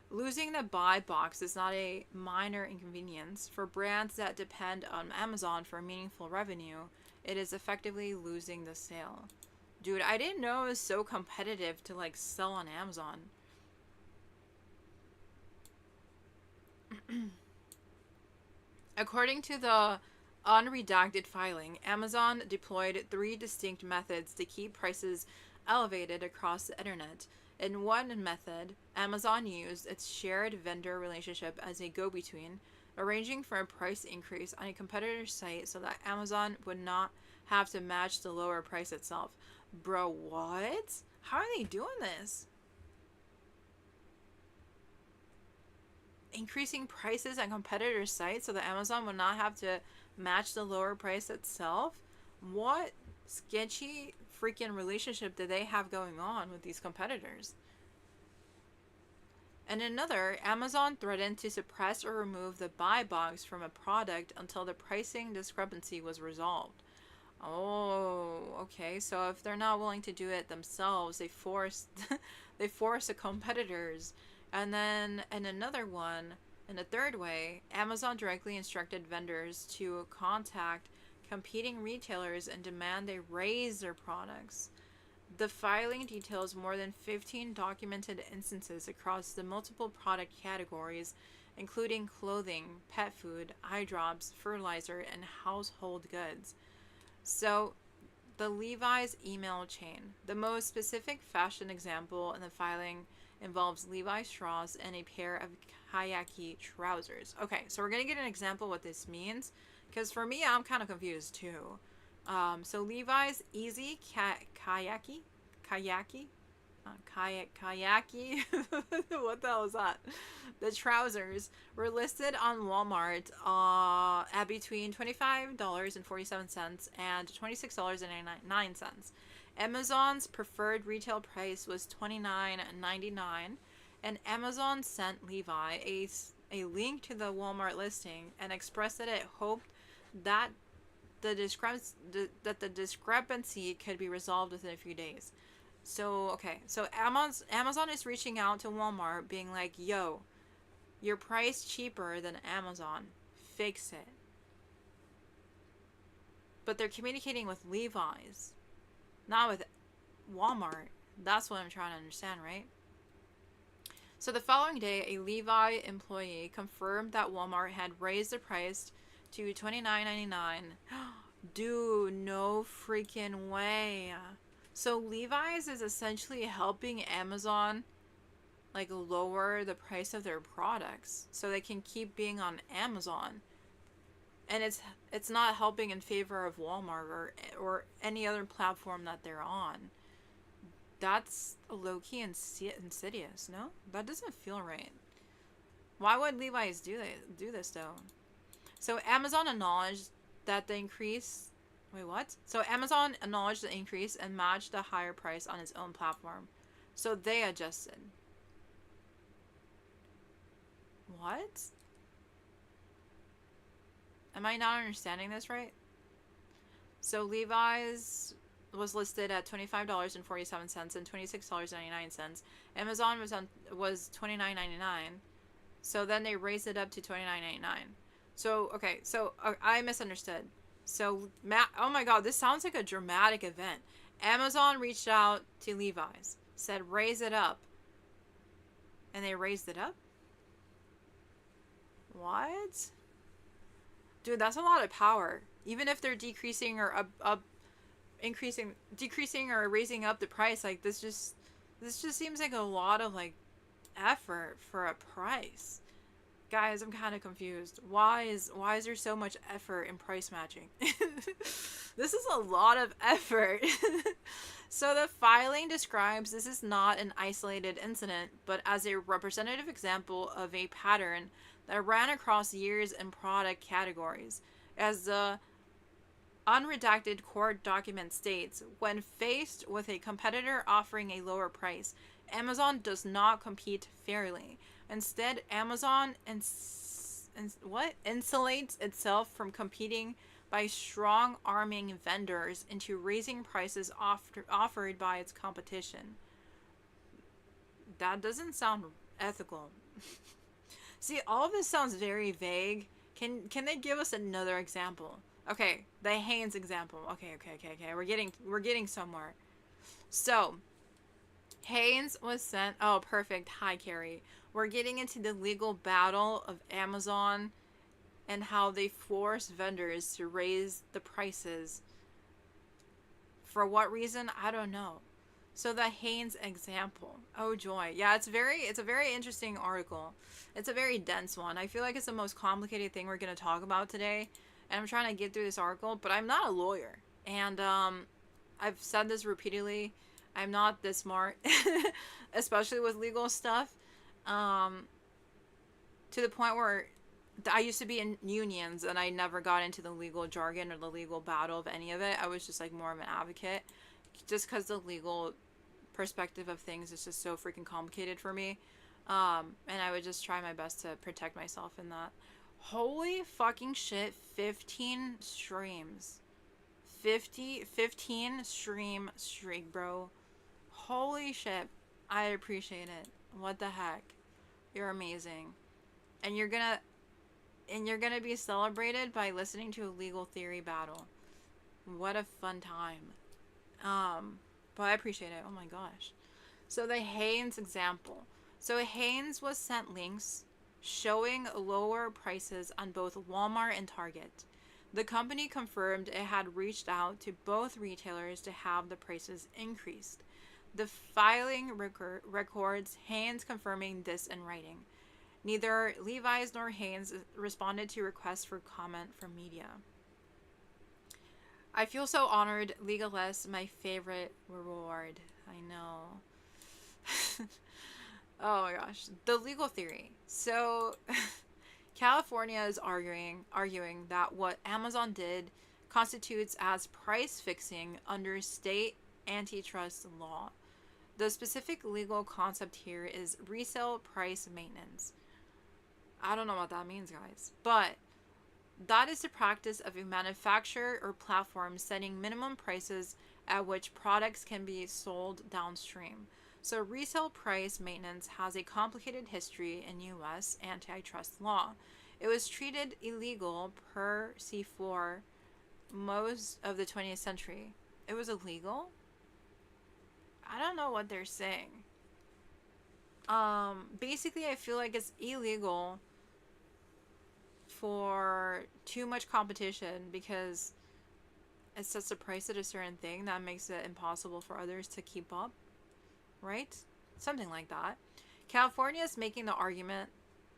Losing the buy box is not a minor inconvenience. For brands that depend on Amazon for meaningful revenue, it is effectively losing the sale. Dude, I didn't know it was so competitive to like sell on Amazon. According to the unredacted filing, Amazon deployed 3 distinct methods to keep prices elevated across the internet. In one method, Amazon used its shared vendor relationship as a go-between, arranging for a price increase on a competitor's site so that Amazon would not have to match the lower price itself. Bro, what? How are they doing this? Increasing prices on competitors' sites so that Amazon would not have to match the lower price itself? What sketchy freaking relationship do they have going on with these competitors? And another, Amazon threatened to suppress or remove the buy box from a product until the pricing discrepancy was resolved. Oh, okay. So if they're not willing to do it themselves, they force they force the competitors. And then in another one, in a third way, Amazon directly instructed vendors to contact competing retailers and demand they raise their products. The filing details more than 15 documented instances across the multiple product categories, including clothing, pet food, eye drops, fertilizer, and household goods. So, the Levi's email chain. The most specific fashion example in the filing involves Levi straws and a pair of kayaki trousers. Okay, so we're going to get an example what this means, because for me, I'm kind of confused too. So Levi's Easy Kayaki? Kayaki? Kayaki? What the hell is that? The trousers were listed on Walmart at between $25.47 and $26.99. Amazon's preferred retail price was $29.99, and Amazon sent Levi a link to the Walmart listing and expressed that it hoped that the discrepancy could be resolved within a few days. So, okay, so Amazon is reaching out to Walmart being like, yo, your price cheaper than Amazon. Fix it. But they're communicating with Levi's, not with Walmart. That's what I'm trying to understand, right? So the following day, a Levi employee confirmed that Walmart had raised the price to $29.99. Dude, no freaking way. So Levi's is essentially helping Amazon like lower the price of their products so they can keep being on Amazon. And it's not helping in favor of Walmart or any other platform that they're on. That's low-key insidious, no? That doesn't feel right. Why would Levi's do this though? So Amazon acknowledged that the increase... Wait, what? So Amazon acknowledged the increase and matched the higher price on its own platform. So they adjusted. What? Am I not understanding this right? So Levi's was listed at $25.47 and $26.99. Amazon was $29.99. So then they raised it up to $29.99. So okay, so I misunderstood. So oh my god, this sounds like a dramatic event. Amazon reached out to Levi's, said raise it up, and they raised it up. What? Dude, that's a lot of power. Even if they're decreasing or decreasing or raising up the price, like this just seems like a lot of like effort for a price. Guys, I'm kind of confused. Why is there so much effort in price matching? This is a lot of effort. So the filing describes this is not an isolated incident, but as a representative example of a pattern that ran across years and product categories. As the unredacted court document states, when faced with a competitor offering a lower price, Amazon does not compete fairly. Instead, Amazon insulates itself from competing by strong-arming vendors into raising prices offered by its competition. That doesn't sound ethical. See, all of this sounds very vague. Can they give us another example? Okay, the Hanes example. Okay. We're getting somewhere. So, Hanes was sent. Oh, perfect. Hi, Carrie. We're getting into the legal battle of Amazon and how they force vendors to raise the prices. For what reason? I don't know. So the Hanes example. Oh joy. Yeah, it's a very interesting article. It's a very dense one. I feel like it's the most complicated thing we're going to talk about today. And I'm trying to get through this article, but I'm not a lawyer. And I've said this repeatedly. I'm not this smart, especially with legal stuff. To the point where I used to be in unions and I never got into the legal jargon or the legal battle of any of it. I was just like more of an advocate. Just because the legal perspective of things is just so freaking complicated for me. And I would just try my best to protect myself in that. Holy fucking shit, 15 streams. 15 streak, bro. Holy shit. I appreciate it. What the heck. You're amazing. And you're gonna be celebrated by listening to a legal theory battle. What a fun time. But I appreciate it. Oh my gosh. So the Hanes example. So Hanes was sent links showing lower prices on both Walmart and Target. The company confirmed it had reached out to both retailers to have the prices increased. The filing records Hanes confirming this in writing. Neither Levi's nor Hanes responded to requests for comment from media. I feel so honored. Legaless, my favorite reward. I know. Oh my gosh. The legal theory. So, California is arguing that what Amazon did constitutes as price fixing under state antitrust law. The specific legal concept here is resale price maintenance. I don't know what that means, guys. But that is the practice of a manufacturer or platform setting minimum prices at which products can be sold downstream. So resale price maintenance has a complicated history in U.S. antitrust law. It was treated illegal per C4 most of the 20th century. It was illegal? I don't know what they're saying. Basically, I feel like it's illegal for too much competition because it sets a price at a certain thing that makes it impossible for others to keep up, right? Something like that. California is making the argument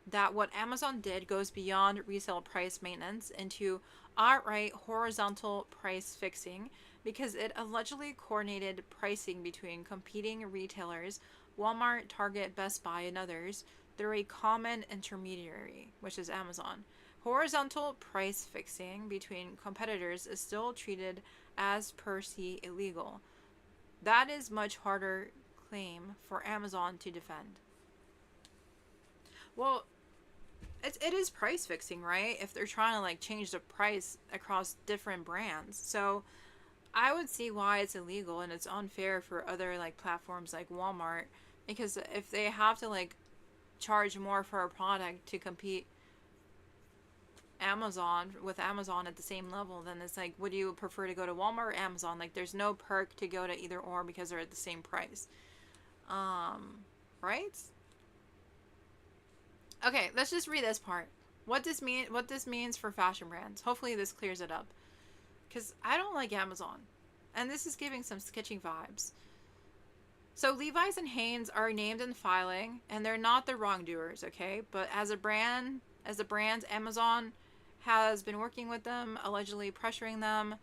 that what Amazon did goes beyond resale price maintenance into outright horizontal price fixing because it allegedly coordinated pricing between competing retailers, Walmart, Target, Best Buy, and others, through a common intermediary, which is Amazon. Horizontal price fixing between competitors is still treated as per se illegal. That is much harder claim for Amazon to defend. Well, it is price fixing, right? If they're trying to like change the price across different brands. So I would see why it's illegal and it's unfair for other like platforms like Walmart, because if they have to like charge more for a product to compete Amazon at the same level, then it's like, would you prefer to go to Walmart or Amazon? Like, there's no perk to go to either or because they're at the same price. Right? Okay, let's just read this part. What this means for fashion brands. Hopefully this clears it up. Because I don't like Amazon. And this is giving some sketchy vibes. So Levi's and Hanes are named in filing, and they're not the wrongdoers, okay? But as a brand, Amazon has been working with them, allegedly pressuring them.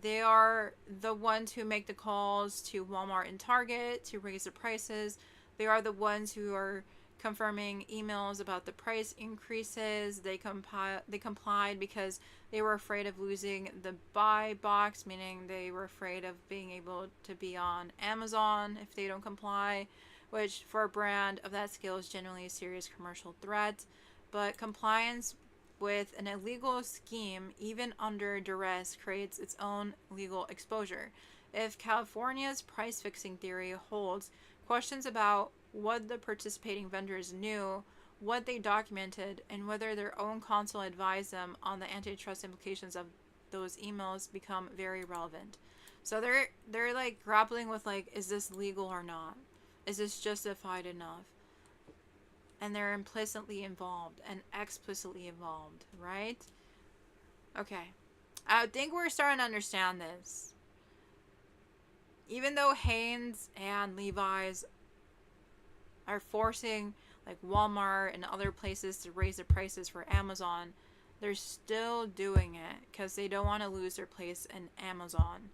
They are the ones who make the calls to Walmart and Target to raise the prices. They are the ones who are confirming emails about the price increases. They complied because they were afraid of losing the buy box, meaning they were afraid of being able to be on Amazon if they don't comply, which for a brand of that scale is generally a serious commercial threat. But compliance with an illegal scheme, even under duress, creates its own legal exposure. If California's price fixing theory holds, questions about what the participating vendors knew, what they documented, and whether their own counsel advised them on the antitrust implications of those emails become very relevant. So they're like grappling with like, is this legal or not? Is this justified enough? And they're implicitly involved and explicitly involved, right? Okay. I think we're starting to understand this. Even though Hanes and Levi's are forcing like Walmart and other places to raise their prices for Amazon, they're still doing it because they don't want to lose their place in Amazon.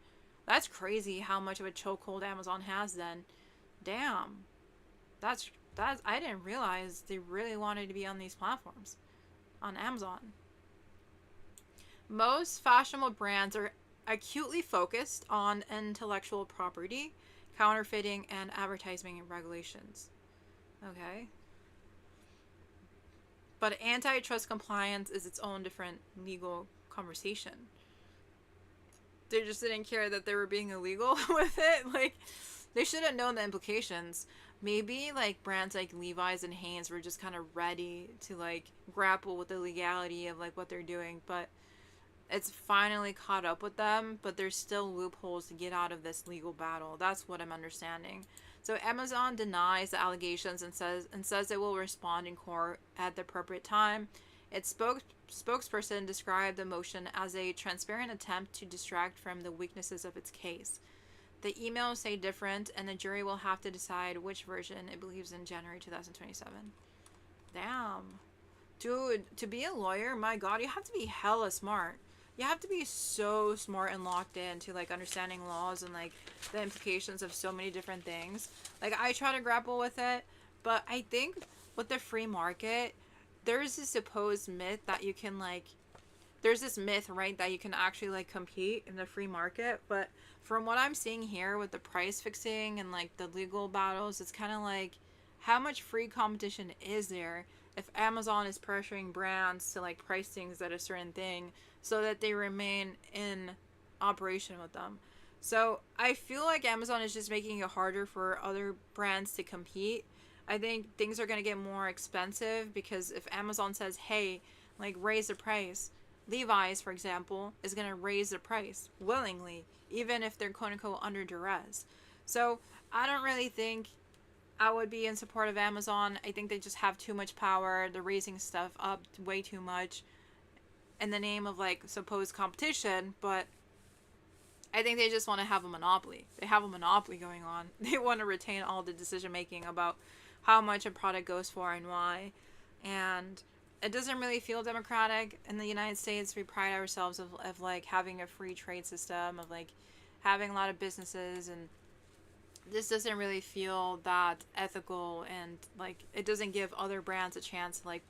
That's crazy how much of a chokehold Amazon has then. Damn. That's I didn't realize they really wanted to be on these platforms. On Amazon. Most fashionable brands are acutely focused on intellectual property, counterfeiting, and advertising regulations. Okay. But antitrust compliance is its own different legal conversation. They just didn't care that they were being illegal with it. Like, they should have known the implications. Maybe, like, brands like Levi's and Hanes were just kind of ready to, like, grapple with the legality of, like, what they're doing. But it's finally caught up with them. But there's still loopholes to get out of this legal battle. That's what I'm understanding. So Amazon denies the allegations and says it will respond in court at the appropriate time. Its spokesperson described the motion as a transparent attempt to distract from the weaknesses of its case. The emails say different, and the jury will have to decide which version it believes in January 2027. Damn. Dude, to be a lawyer, my god, you have to be hella smart. You have to be so smart and locked in to, like, understanding laws and, like, the implications of so many different things. Like, I try to grapple with it, but I think with the free market, there's this supposed myth that you can, like, there's this myth, right, that you can actually, like, compete in the free market, but from what I'm seeing here with the price fixing and, like, the legal battles, it's kind of like, how much free competition is there if Amazon is pressuring brands to, like, price things at a certain thing so that they remain in operation with them? So I feel like Amazon is just making it harder for other brands to compete. I think things are going to get more expensive because if Amazon says, hey, like, raise the price, Levi's, for example, is going to raise the price willingly, even if they're quote-unquote under duress. So I don't really think I would be in support of Amazon. I think they just have too much power. They're raising stuff up way too much in the name of, like, supposed competition, but I think they just want to have a monopoly. They have a monopoly going on. They want to retain all the decision making about how much a product goes for and why. And it doesn't really feel democratic. In the United States, we pride ourselves of like having a free trade system, of like having a lot of businesses, and this doesn't really feel that ethical, and like it doesn't give other brands a chance like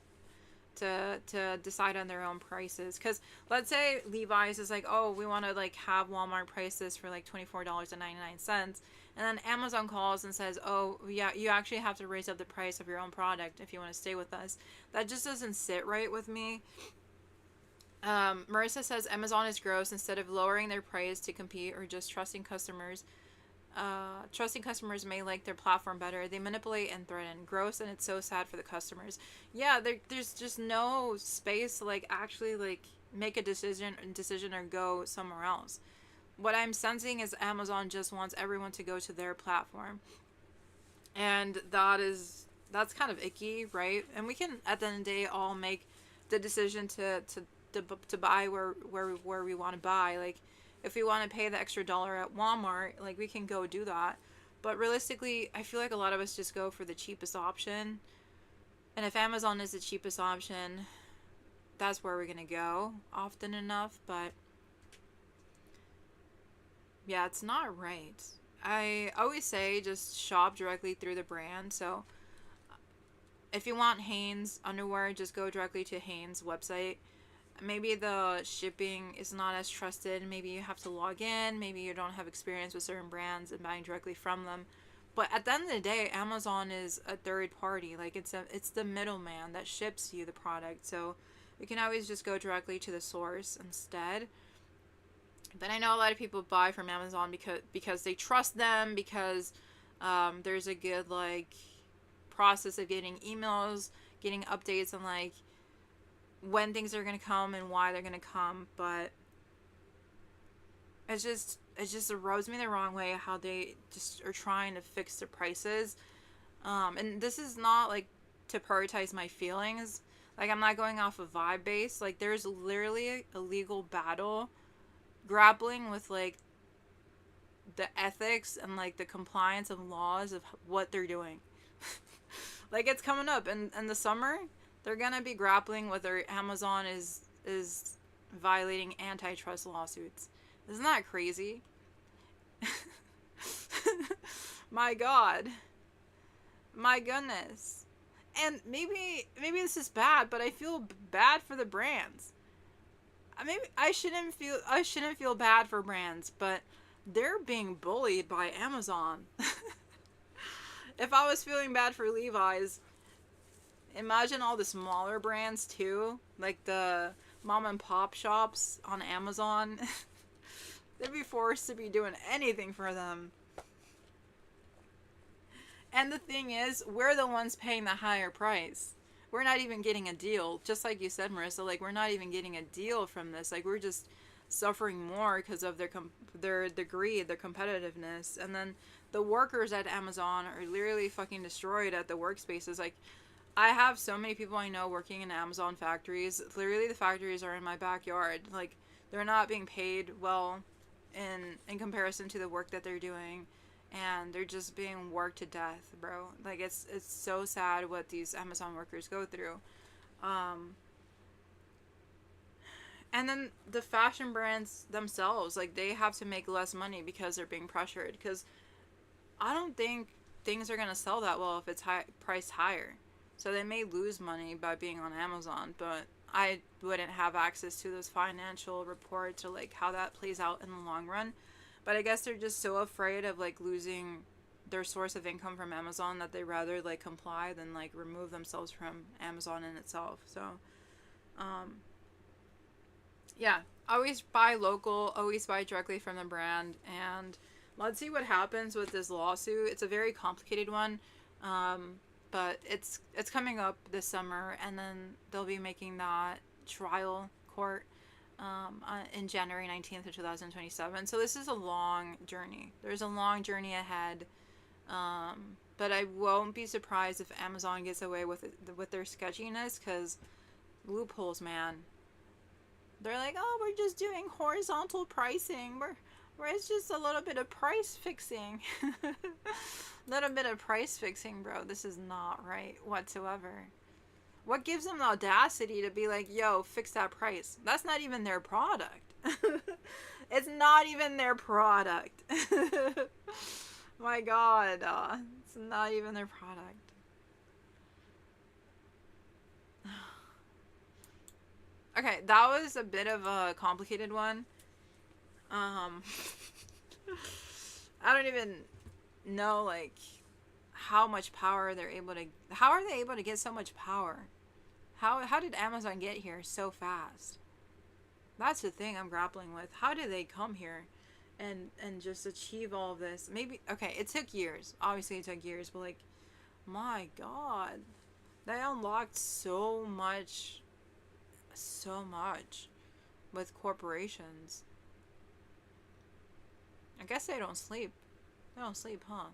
to decide on their own prices. Because let's say Levi's is like, oh, we want to like have Walmart prices for like $24.99, and then Amazon calls and says, oh yeah, you actually have to raise up the price of your own product if you want to stay with us. That just doesn't sit right with me. Marissa says Amazon is gross. Instead of lowering their price to compete or just trusting customers may like their platform better. They manipulate and threaten. Gross, and it's so sad for the customers. Yeah, there's just no space to like actually like make a decision or go somewhere else. What I'm sensing is Amazon just wants everyone to go to their platform, and that's kind of icky, right? And we can at the end of the day all make the decision to buy where we want to buy. Like if we want to pay the extra dollar at Walmart, like we can go do that. But realistically, I feel like a lot of us just go for the cheapest option. And if Amazon is the cheapest option, that's where we're going to go often enough. But yeah, it's not right. I always say just shop directly through the brand. So if you want Hanes underwear, just go directly to Hanes website. Maybe the shipping is not as trusted. Maybe you have to log in. Maybe you don't have experience with certain brands and buying directly from them. But at the end of the day, Amazon is a third party. Like it's the middleman that ships you the product. So you can always just go directly to the source instead. But I know a lot of people buy from Amazon because they trust them, because there's a good like process of getting emails, getting updates on like when things are gonna come and why they're gonna come. But it just rubs me the wrong way how they just are trying to fix the prices. And this is not like to prioritize my feelings. Like I'm not going off of vibe base. Like there's literally a legal battle grappling with like the ethics and like the compliance of laws of what they're doing. Like it's coming up in the summer, they're gonna be grappling whether Amazon is violating antitrust lawsuits. Isn't that crazy? My God. My goodness. And maybe this is bad, but I feel bad for the brands. Maybe I shouldn't feel bad for brands, but they're being bullied by Amazon. If I was feeling bad for Levi's, imagine all the smaller brands too, like the mom and pop shops on Amazon. They'd be forced to be doing anything for them. And the thing is, we're the ones paying the higher price. We're not even getting a deal. Just like you said, Marissa, like we're not even getting a deal from this. Like we're just suffering more because of their greed, their competitiveness. And then the workers at Amazon are literally fucking destroyed at the workspaces. Like I have so many people I know working in Amazon factories. Literally the factories are in my backyard. Like they're not being paid well in comparison to the work that they're doing, and they're just being worked to death, bro. Like it's so sad what these Amazon workers go through. And then the fashion brands themselves, like they have to make less money because they're being pressured, because I don't think things are going to sell that well if it's priced higher. So they may lose money by being on Amazon, but I wouldn't have access to those financial reports or like how that plays out in the long run. But I guess they're just so afraid of like losing their source of income from Amazon that they rather like comply than like remove themselves from Amazon in itself. So yeah, always buy local, always buy directly from the brand, and let's see what happens with this lawsuit. It's a very complicated one, but it's coming up this summer, and then they'll be making that trial court in January 19th of 2027. So this is a long journey. There's a long journey ahead, but I won't be surprised if Amazon gets away with their sketchiness, because loopholes, man. They're like, oh, we're just doing horizontal pricing. It's just a little bit of price fixing. Little bit of price fixing, bro. This is not right whatsoever. What gives them the audacity to be like, yo, fix that price? That's not even their product. It's not even their product. My God. It's not even their product. Okay, that was a bit of a complicated one. I don't even know like how much power they're able to. How are they able to get so much power? How did Amazon get here so fast? That's the thing I'm grappling with. How did they come here and just achieve all of this? Maybe, okay, it took years. Obviously it took years, but like, my god. They unlocked so much with corporations. I guess they don't sleep. They don't sleep, huh?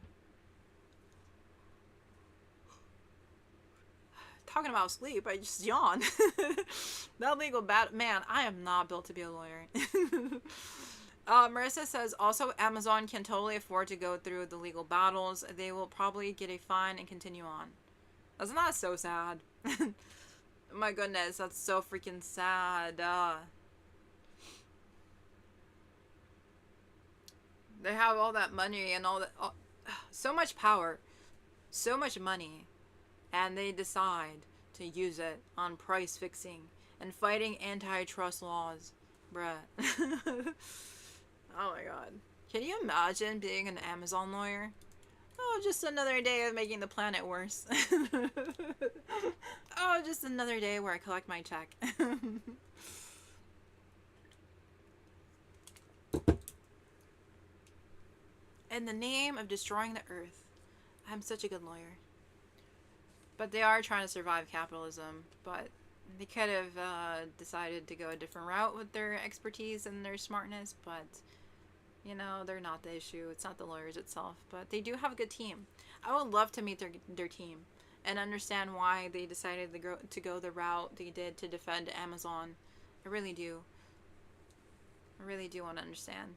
Talking about sleep, I just yawn. That legal battle. Man, I am not built to be a lawyer. Marissa says, also, Amazon can totally afford to go through the legal battles. They will probably get a fine and continue on. Isn't that so sad? My goodness, that's so freaking sad. They have all that money and all that. So much power. So much money. And they decide to use it on price fixing and fighting antitrust laws. Bruh. Oh my god. Can you imagine being an Amazon lawyer? Oh, just another day of making the planet worse. Oh, just another day where I collect my check. In the name of destroying the earth. I'm such a good lawyer. But they are trying to survive capitalism. But they could have decided to go a different route with their expertise and their smartness. But, you know, they're not the issue. It's not the lawyers itself. But they do have a good team. I would love to meet their team and understand why they decided to go the route they did to defend Amazon. I really do. I really do want to understand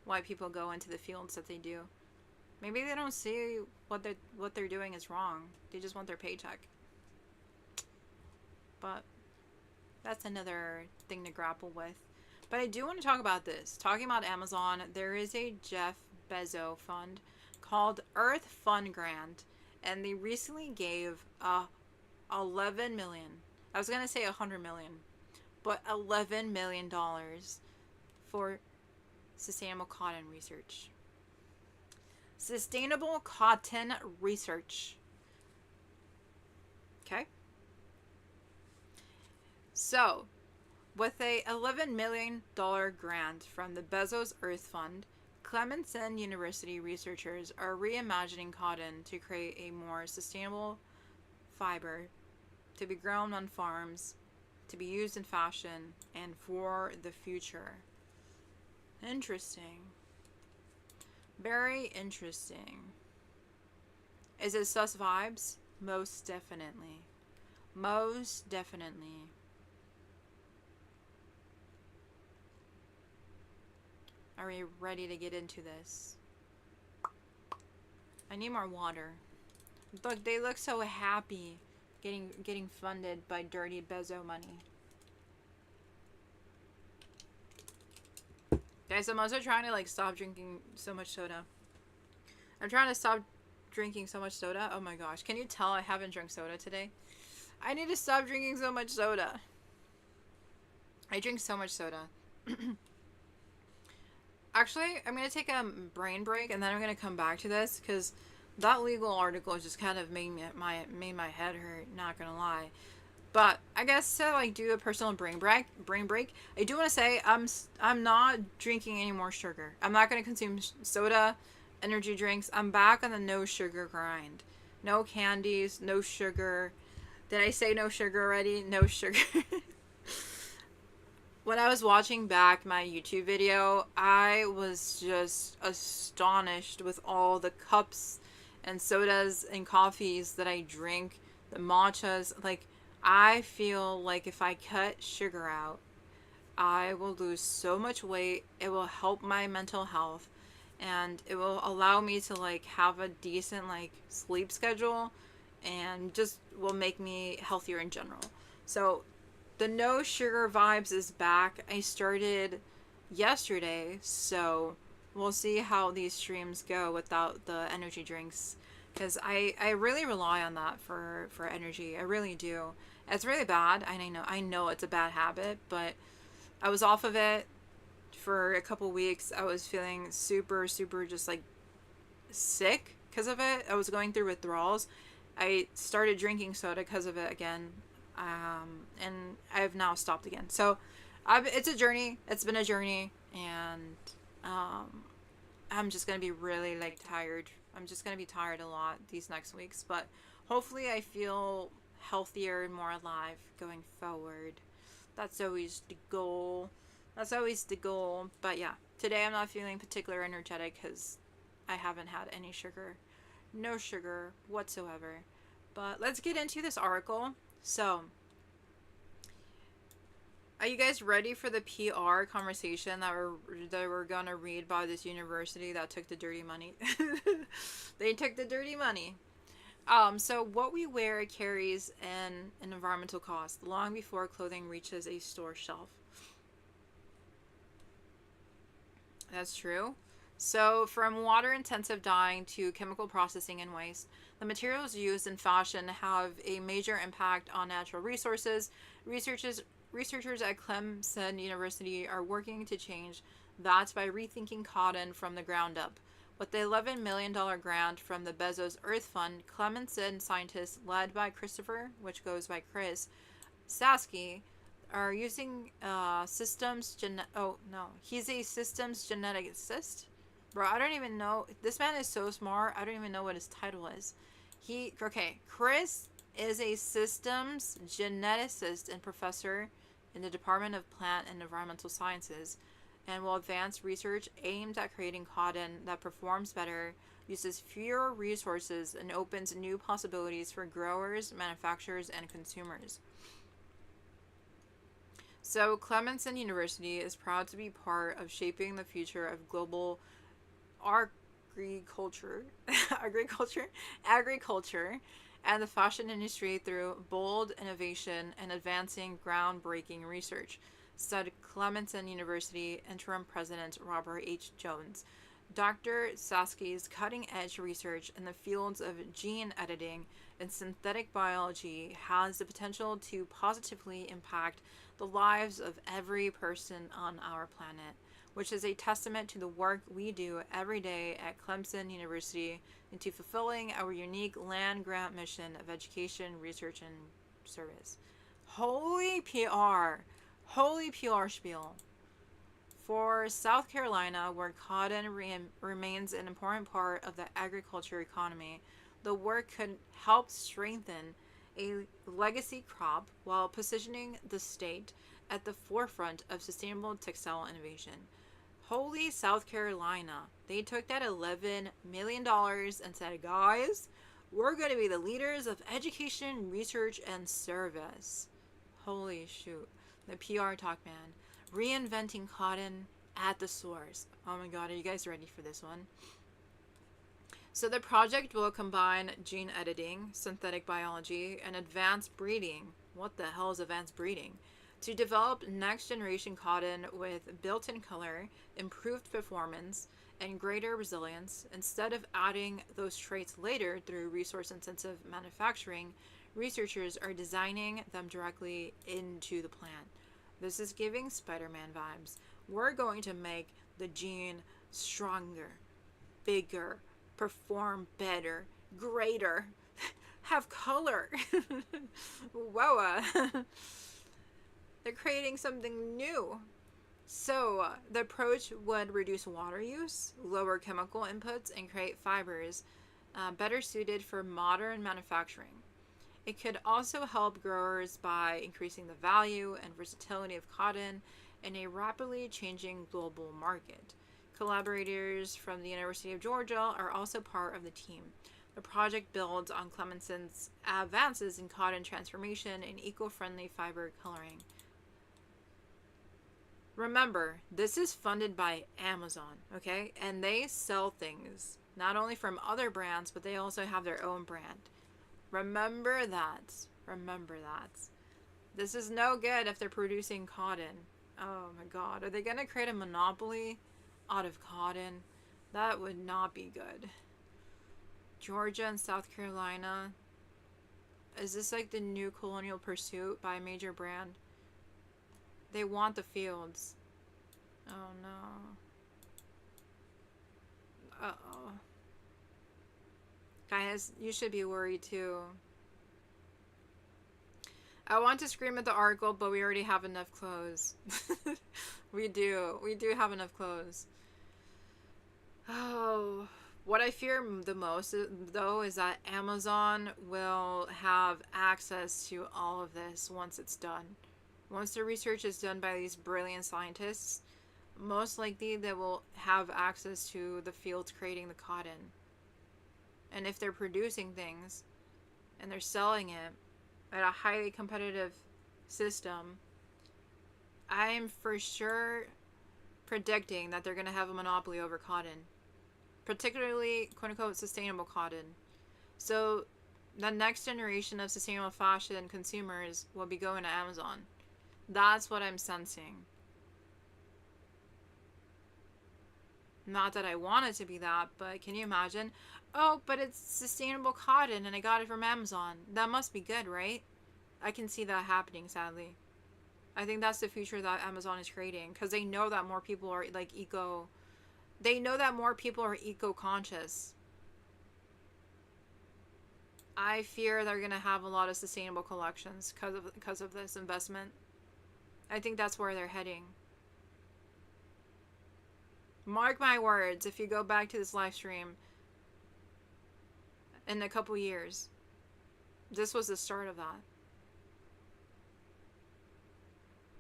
why people go into the fields that they do. Maybe they don't see what they're doing is wrong. They just want their paycheck. But that's another thing to grapple with. But I do want to talk about this. Talking about Amazon, there is a Jeff Bezos fund called Earth Fund Grant, and they recently gave 11 million. I was gonna say 100 million, but $11 million for sustainable cotton research. Sustainable cotton research. Okay. So, with a $11 million grant from the Bezos Earth Fund, Clemson University researchers are reimagining cotton to create a more sustainable fiber to be grown on farms, to be used in fashion, and for the future. Interesting. Very interesting. Is it sus vibes? Most definitely. Most definitely. Are we ready to get into this? I need more water. Look, they look so happy getting funded by dirty Bezo money. Guys, I'm also trying to like stop drinking so much soda. I'm trying to stop drinking so much soda. Oh my gosh. Can you tell I haven't drank soda today? I need to stop drinking so much soda. I drink so much soda. Actually, I'm going to take a brain break and then I'm going to come back to this because that legal article just kind of made my head hurt, not going to lie. But I guess to like do a personal brain break, I do want to say I'm not drinking any more sugar. I'm not going to consume soda, energy drinks. I'm back on the no sugar grind. No candies, no sugar. Did I say no sugar already? No sugar. When I was watching back my YouTube video, I was just astonished with all the cups and sodas and coffees that I drink, the matchas. Like, I feel like if I cut sugar out, I will lose so much weight. It will help my mental health, and it will allow me to like have a decent like sleep schedule, and just will make me healthier in general. So the no sugar vibes is back. I started yesterday, so we'll see how these streams go without the energy drinks, because I really rely on that for energy. I really do. It's really bad. I know it's a bad habit, but I was off of it for a couple weeks. I was feeling super just like sick because of it. I was going through withdrawals. I started drinking soda because of it again. And I've now stopped again. So It's a journey. It's been a journey, and um, I'm just gonna be really like tired. I'm just gonna be tired a lot these next weeks, but hopefully I feel healthier and more alive going forward. That's always the goal. That's always the goal. But yeah, today I'm not feeling particularly energetic because I haven't had any sugar. No sugar whatsoever. But let's get into this article. So, are you guys ready for the PR conversation that we're gonna read by this university that took the dirty money? They took the dirty money. So what we wear carries an environmental cost long before clothing reaches a store shelf. That's true. So, from water intensive dyeing to chemical processing and waste, the materials used in fashion have a major impact on natural resources. Researchers, researchers at Clemson University are working to change that by rethinking cotton from the ground up. With the $11 million grant from the Bezos Earth Fund, Clemson scientists led by Christopher, which goes by Chris, Sasky, are using oh no, he's a systems geneticist. Bro, I don't even know. This man is so smart. I don't even know what his title is. Chris is a systems geneticist and professor in the Department of Plant and Environmental Sciences, and will advance research aimed at creating cotton that performs better, uses fewer resources, and opens new possibilities for growers, manufacturers, and consumers. So, Clemson University is proud to be part of shaping the future of global agriculture, agriculture, and the fashion industry through bold innovation and advancing groundbreaking research, said Clemson University interim president Robert H. Jones. Dr. Sasky's cutting edge research in the fields of gene editing and synthetic biology has the potential to positively impact the lives of every person on our planet, which is a testament to the work we do every day at Clemson University into fulfilling our unique land grant mission of education, research, and service. Holy PR! Holy PR spiel. For South Carolina, where cotton remains an important part of the agriculture economy, the work could help strengthen a legacy crop while positioning the state at the forefront of sustainable textile innovation. Holy South Carolina. They took that $11 million and said, guys, we're going to be the leaders of education, research, and service. Holy shoot. The PR talk, man. Reinventing cotton at the source. Oh my god, are you guys ready for this one? So the project will combine gene editing, synthetic biology, and advanced breeding. What the hell is advanced breeding? To develop next generation cotton with built-in color, improved performance, and greater resilience. Instead of adding those traits later through resource-intensive manufacturing, researchers are designing them directly into the plant. This is giving Spider-Man vibes. We're going to make the gene stronger, bigger, perform better, greater, have color. Whoa. They're creating something new. So, the approach would reduce water use, lower chemical inputs, and create fibers better suited for modern manufacturing. It could also help growers by increasing the value and versatility of cotton in a rapidly changing global market. Collaborators from the University of Georgia are also part of the team. The project builds on Clemson's advances in cotton transformation and eco-friendly fiber coloring. Remember, this is funded by Amazon, okay? And they sell things, not only from other brands, but they also have their own brand. Remember that. Remember that. This is no good if they're producing cotton. Oh my god. Are they going to create a monopoly out of cotton? That would not be good. Georgia and South Carolina. Is this like the new Colonial Pursuit by a major brand? They want the fields. Oh no. Uh-oh. Guys, you should be worried too. I want to scream at the article, but we already have enough clothes. We do. We do have enough clothes. Oh, what I fear the most, though, is that Amazon will have access to all of this once it's done. Once the research is done by these brilliant scientists, most likely they will have access to the fields creating the cotton. And if they're producing things and they're selling it at a highly competitive system, I'm for sure predicting that they're going to have a monopoly over cotton, particularly quote unquote sustainable cotton. So the next generation of sustainable fashion consumers will be going to Amazon. That's what I'm sensing. Not that I want it to be that, but can you imagine? Oh, but it's sustainable cotton and I got it from Amazon. That must be good, right? I can see that happening, sadly. I think that's the future that Amazon is creating, because they know that more people are like they know that more people are eco-conscious. I fear they're going to have a lot of sustainable collections because of this investment. I think that's where they're heading. Mark my words, if you go back to this live stream in a couple years, this was the start of that.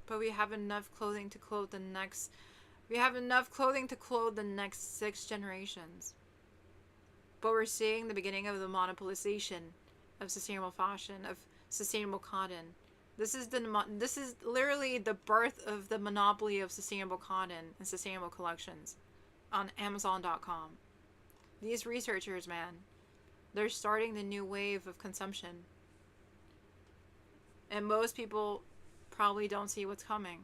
But we have enough clothing to clothe the next 6 generations. But we're seeing the beginning of the monopolization of sustainable fashion, of sustainable cotton. This is literally the birth of the monopoly of sustainable cotton and sustainable collections on Amazon.com. These researchers, man, they're starting the new wave of consumption. And most people probably don't see what's coming.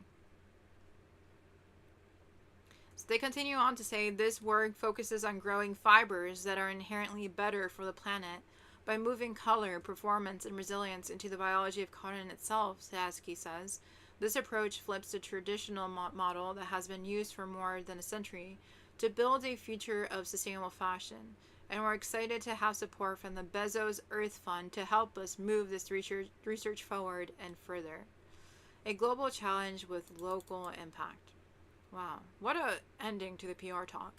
So they continue on to say this work focuses on growing fibers that are inherently better for the planet by moving color, performance, and resilience into the biology of cotton itself, Sasky says. This approach flips the traditional model that has been used for more than a century to build a future of sustainable fashion. And we're excited to have support from the Bezos Earth Fund to help us move this research forward and further. A global challenge with local impact. Wow, what a ending to the PR talk.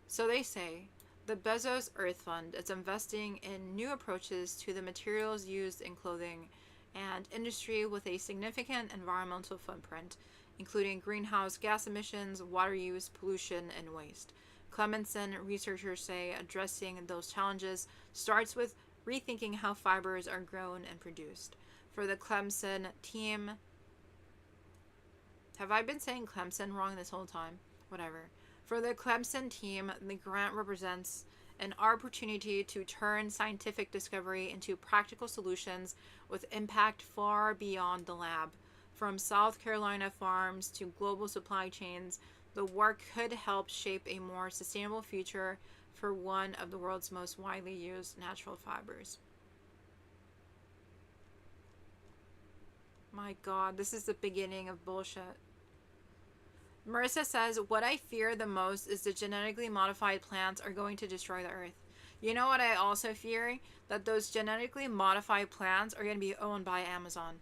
So they say, the Bezos Earth Fund is investing in new approaches to the materials used in clothing and industry with a significant environmental footprint, including greenhouse gas emissions, water use, pollution, and waste. Clemson researchers say addressing those challenges starts with rethinking how fibers are grown and produced. For the Clemson team, have I been saying Clemson wrong this whole time? Whatever. For the Clemson team, the grant represents an opportunity to turn scientific discovery into practical solutions with impact far beyond the lab. From South Carolina farms to global supply chains, the work could help shape a more sustainable future for one of the world's most widely used natural fibers. My God, this is the beginning of bullshit. Marissa says, what I fear the most is the genetically modified plants are going to destroy the earth. You know what I also fear? That those genetically modified plants are going to be owned by Amazon.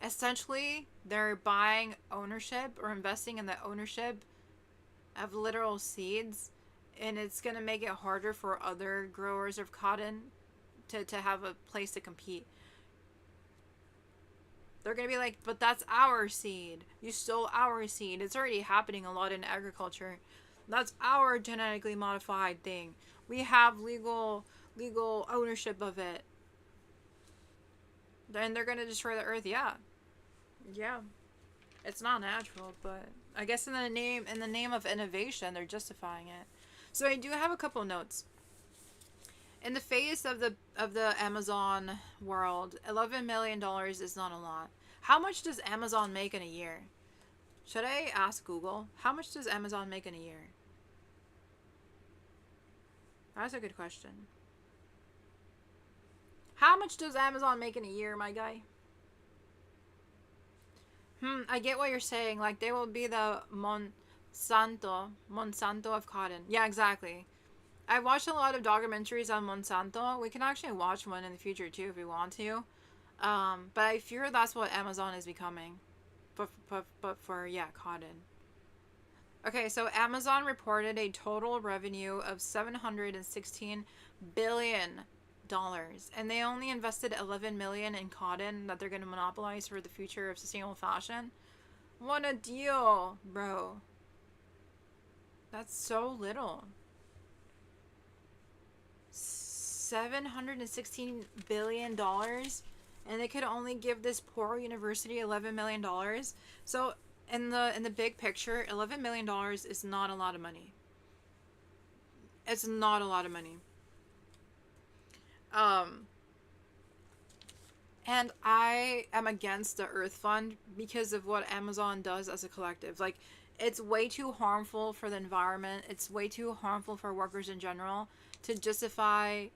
Essentially, they're buying ownership or investing in the ownership of literal seeds, and it's going to make it harder for other growers of cotton to have a place to compete. They're going to be like, but that's our seed. You stole our seed. It's already happening a lot in agriculture. That's our genetically modified thing. We have legal ownership of it. Then they're going to destroy the earth. Yeah. It's not natural, but I guess in the name of innovation, they're justifying it. So I do have a couple notes. In the face of the Amazon world, $11 million is not a lot. How much does Amazon make in a year? Should I ask Google? How much does Amazon make in a year? That's a good question. How much does Amazon make in a year, my guy? I get what you're saying. Like, they will be the Monsanto of cotton. Yeah, exactly. I've watched a lot of documentaries on Monsanto. We can actually watch one in the future, too, if we want to. But I fear that's what Amazon is becoming. But for, yeah, cotton. Okay, so Amazon reported a total revenue of $716 billion, and they only invested 11 million in cotton that they're going to monopolize for the future of sustainable fashion. What a deal, bro. That's so little. $716 billion, and they could only give this poor university $11 million. So in the big picture, $11 million is not a lot of money. It's not a lot of money. Um, and I am against the Earth Fund because of what Amazon does as a collective. Like, it's way too harmful for the environment. It's way too harmful for workers in general to justify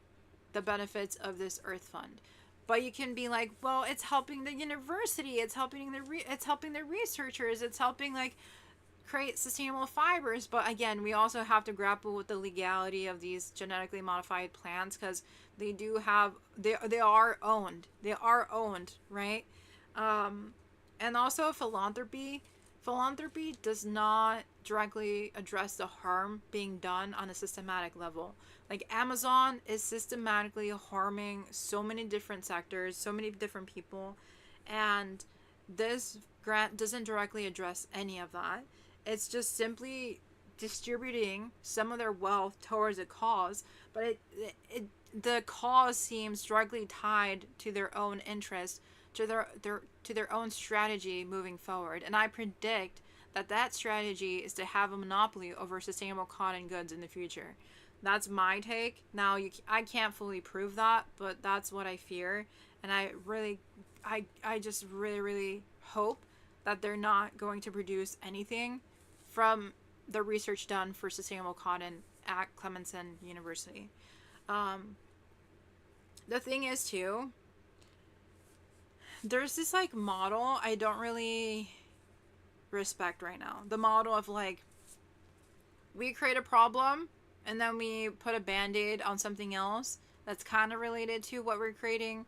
the benefits of this Earth Fund. But you can be like, well, it's helping the university. It's helping it's helping the researchers. It's helping like create sustainable fibers. But again, we also have to grapple with the legality of these genetically modified plants, because they do have they are owned. They are owned, right? And also philanthropy does not directly address the harm being done on a systematic level. Like, Amazon is systematically harming so many different sectors, so many different people, and this grant doesn't directly address any of that. It's just simply distributing some of their wealth towards a cause, but the cause seems directly tied to their own interest, to their own strategy moving forward. And I predict that strategy is to have a monopoly over sustainable cotton goods in the future. That's my take. Now, I can't fully prove that, but that's what I fear. And I just really hope that they're not going to produce anything from the research done for sustainable cotton at Clemson University. The thing is, too, there's this like model I don't really respect right now. The model of like, we create a problem and then we put a band-aid on something else that's kind of related to what we're creating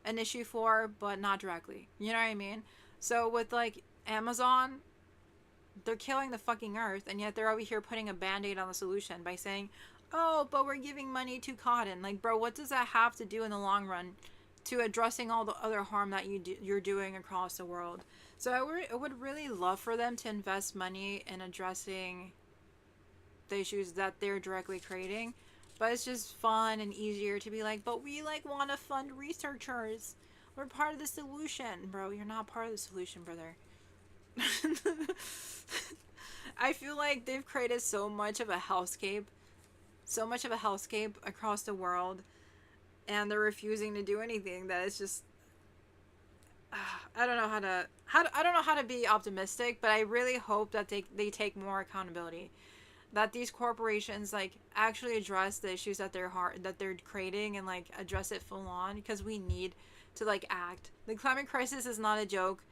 an issue for, but not directly. You know what I mean? So with like Amazon, they're killing the fucking earth, and yet they're over here putting a band-aid on the solution by saying, oh, but we're giving money to cotton. Like, bro, what does that have to do in the long run to addressing all the other harm that you're doing across the world? So I would really love for them to invest money in addressing the issues that they're directly creating. But it's just fun and easier to be like, but we like want to fund researchers. We're part of the solution. Bro, you're not part of the solution, brother. I feel like they've created so much of a hellscape across the world, and they're refusing to do anything. That it's just, I don't know I don't know how to be optimistic, but I really hope that they take more accountability, that these corporations like actually address the issues that they're creating, and like address it full on, because we need to like act. The climate crisis is not a joke.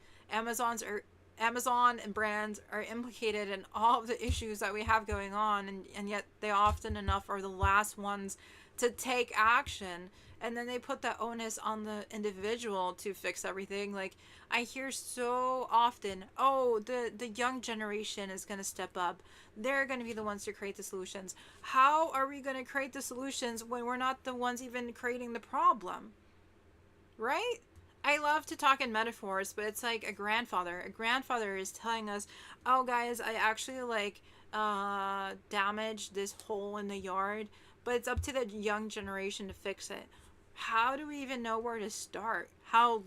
Amazon and brands are implicated in all of the issues that we have going on, and yet they often enough are the last ones to take action, and then they put that onus on the individual to fix everything. Like, I hear so often, oh, the young generation is going to step up. They're going to be the ones to create the solutions. How are we going to create the solutions when we're not the ones even creating the problem? Right? I love to talk in metaphors, but it's like a grandfather. A grandfather is telling us, oh, guys, I actually like damaged this hole in the yard, but it's up to the young generation to fix it. How do we even know where to start? How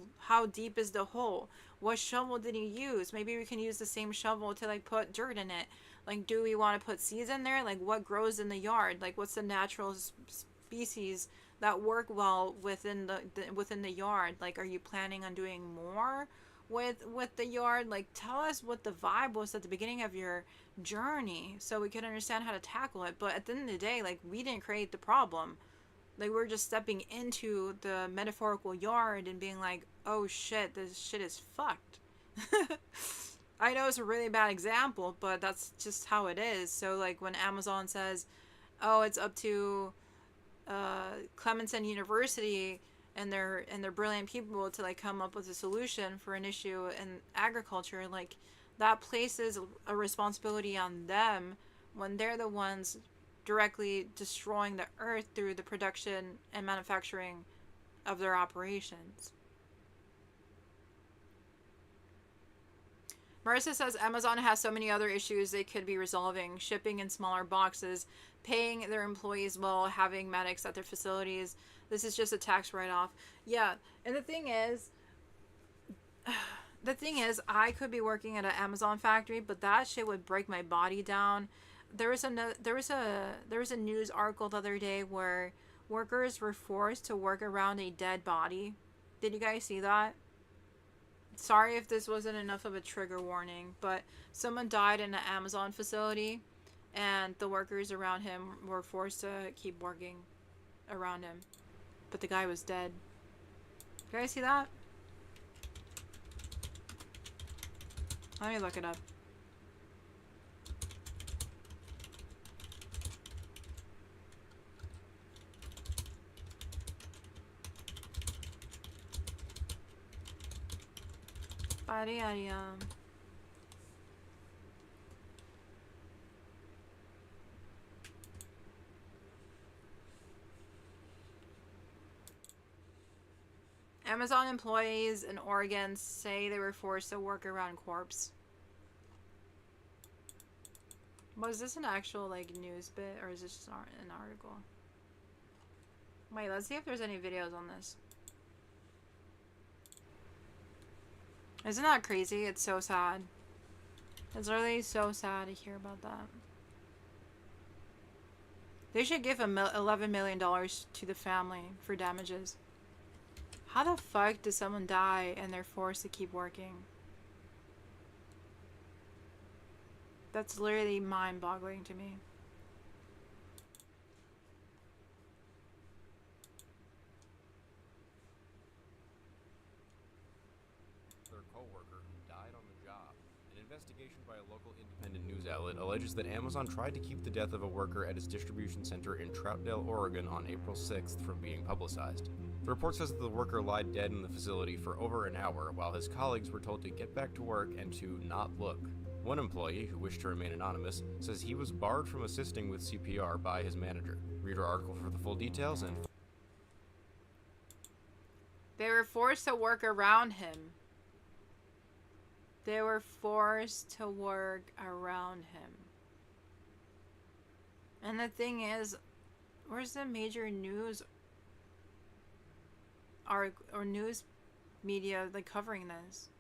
deep is the hole? What shovel did he use? Maybe we can use the same shovel to like put dirt in it. Like, do we want to put seeds in there? Like, what grows in the yard? Like, what's the natural species that work well within the yard? Like, are you planning on doing more with the yard? Like, tell us what the vibe was at the beginning of your journey so we can understand how to tackle it. But at the end of the day, like, we didn't create the problem. Like, we're just stepping into the metaphorical yard and being like, oh shit, this shit is fucked. I know it's a really bad example, but that's just how it is. So like, when Amazon says, oh, it's up to Clemson University and they're brilliant people to like come up with a solution for an issue in agriculture, like that places a responsibility on them when they're the ones directly destroying the earth through the production and manufacturing of their operations. Marissa says Amazon has so many other issues they could be resolving, shipping in smaller boxes, paying their employees well, having medics at their facilities. This is just a tax write-off. Yeah, and the thing is, I could be working at an Amazon factory, but that shit would break my body down. There was a news article the other day where workers were forced to work around a dead body. Did you guys see that? Sorry if this wasn't enough of a trigger warning, but someone died in an Amazon facility, and the workers around him were forced to keep working around him. But the guy was dead. Did you guys see that? Let me look it up. Amazon employees in Oregon say they were forced to work around corpse. Was this an actual like news bit, or is this just an article? Wait, let's see if there's any videos on this. Isn't that crazy? It's so sad. It's really so sad to hear about that. They should give $11 million to the family for damages. How the fuck does someone die and they're forced to keep working? That's literally mind-boggling to me. Their co-worker who died on the job. An investigation by a local independent news outlet alleges that Amazon tried to keep the death of a worker at its distribution center in Troutdale, Oregon on April 6th from being publicized. The report says that the worker lied dead in the facility for over an hour while his colleagues were told to get back to work and to not look. One employee, who wished to remain anonymous, says he was barred from assisting with CPR by his manager. Read our article for the full details and... They were forced to work around him. They were forced to work around him. And the thing is, where's the major news or news media like covering this?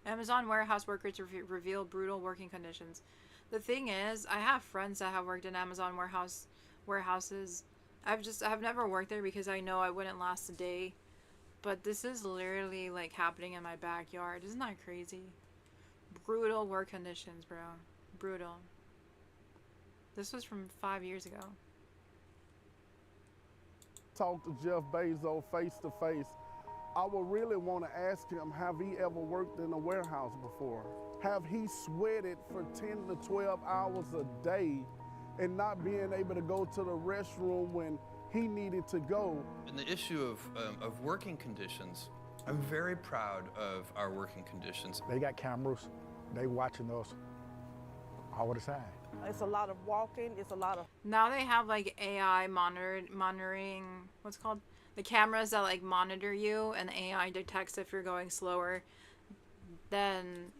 Amazon warehouse workers reveal brutal working conditions. The thing is, I have friends that have worked in Amazon warehouses. I've never worked there because I know I wouldn't last a day. But this is literally like happening in my backyard. Isn't that crazy? Brutal work conditions, bro. Brutal. This was from 5 years ago. Talk to Jeff Bezos face to face, I would really want to ask him, have he ever worked in a warehouse before? Have he sweated for 10 to 12 hours a day and not being able to go to the restroom when he needed to go? And the issue of working conditions, I'm very proud of our working conditions. They got cameras, they watching us all the time. It's a lot of walking, it's a lot of... Now they have like AI monitoring, what's it called? The cameras that like monitor you, and AI detects if you're going slower than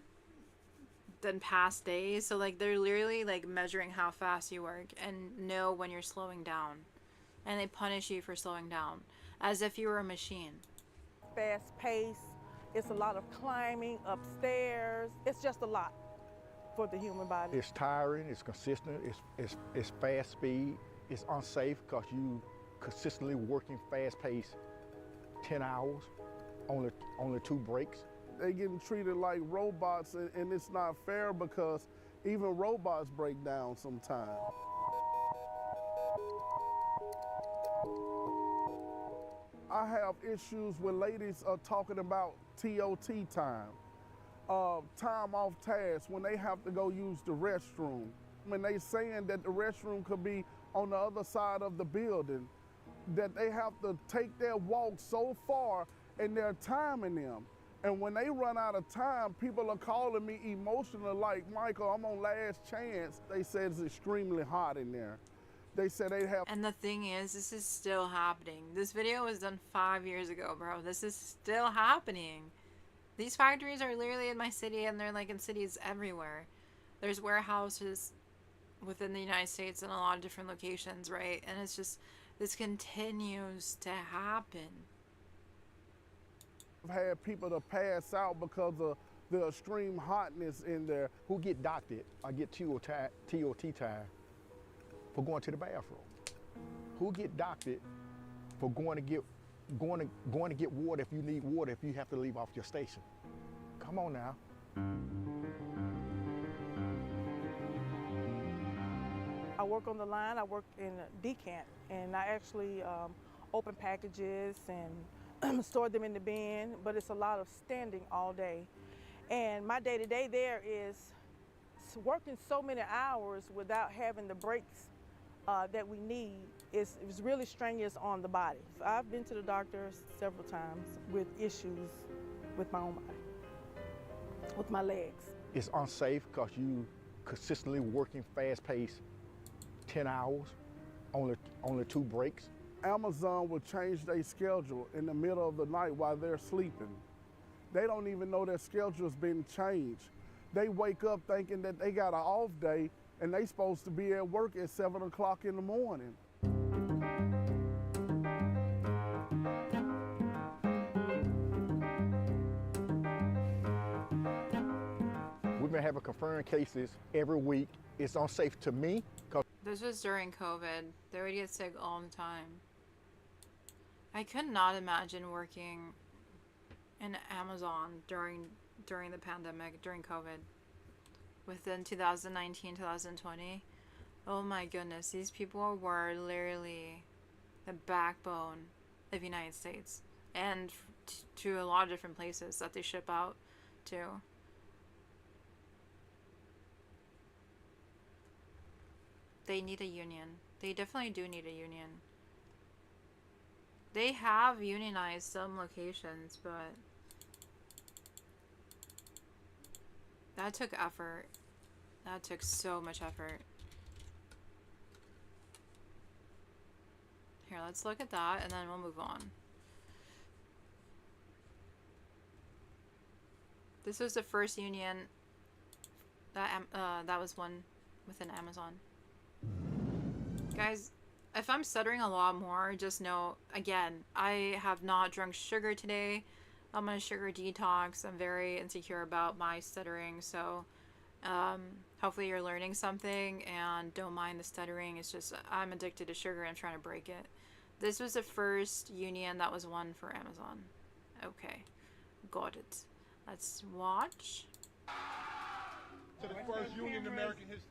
past days. So like they're literally like measuring how fast you work and know when you're slowing down. And they punish you for slowing down as if you were a machine. Fast pace, it's a lot of climbing upstairs. It's just a lot for the human body. It's tiring, it's consistent, it's fast speed, it's unsafe because you consistently working fast pace 10 hours, only 2 breaks. They getting treated like robots, and it's not fair because even robots break down sometimes. I have issues when ladies are talking about TOT time, time off task, when they have to go use the restroom. When they saying that the restroom could be on the other side of the building, that they have to take their walk so far and they're timing them. And when they run out of time, people are calling me emotional like, Michael, I'm on last chance. They said it's extremely hot in there. They said they have... And the thing is, this is still happening. This video was done 5 years ago, bro. This is still happening. These factories are literally in my city, and they're like in cities everywhere. There's warehouses within the United States in a lot of different locations, right? And it's just, this continues to happen. I've had people to pass out because of the extreme hotness in there. Who get doctored or get TOT time for going to the bathroom? Who get doctored for going to get water if you need water, if you have to leave off your station? Come on now. I work on the line, I work in a decant, and I actually open packages and store them in the bin, but it's a lot of standing all day. And my day-to-day there is working so many hours without having the breaks that we need. It's really strenuous on the body. I've been to the doctor several times with issues with my own body, with my legs. It's unsafe because you consistently working fast-paced 10 hours, only 2 breaks. Amazon will change their schedule in the middle of the night while they're sleeping. They don't even know their schedule's been changed. They wake up thinking that they got an off day and they supposed to be at work at 7 o'clock in the morning. We've been having confirmed cases every week. It's unsafe to me. This was during COVID. They would get sick all the time. I could not imagine working in Amazon during the pandemic, during COVID. Within 2019, 2020. Oh my goodness, these people were literally the backbone of the United States. And to a lot of different places that they ship out to. They need a union. They definitely do need a union. They have unionized some locations, but that took effort. That took so much effort. Here, let's look at that and then we'll move on. This was the first union that was one within Amazon. Guys, if I'm stuttering a lot more, just know, again, I have not drunk sugar today. I'm on a sugar detox. I'm very insecure about my stuttering, so hopefully you're learning something and don't mind the stuttering. It's just I'm addicted to sugar and I'm trying to break it. This was the first union that was won for Amazon. Okay, got it. Let's watch. To the first union in American history.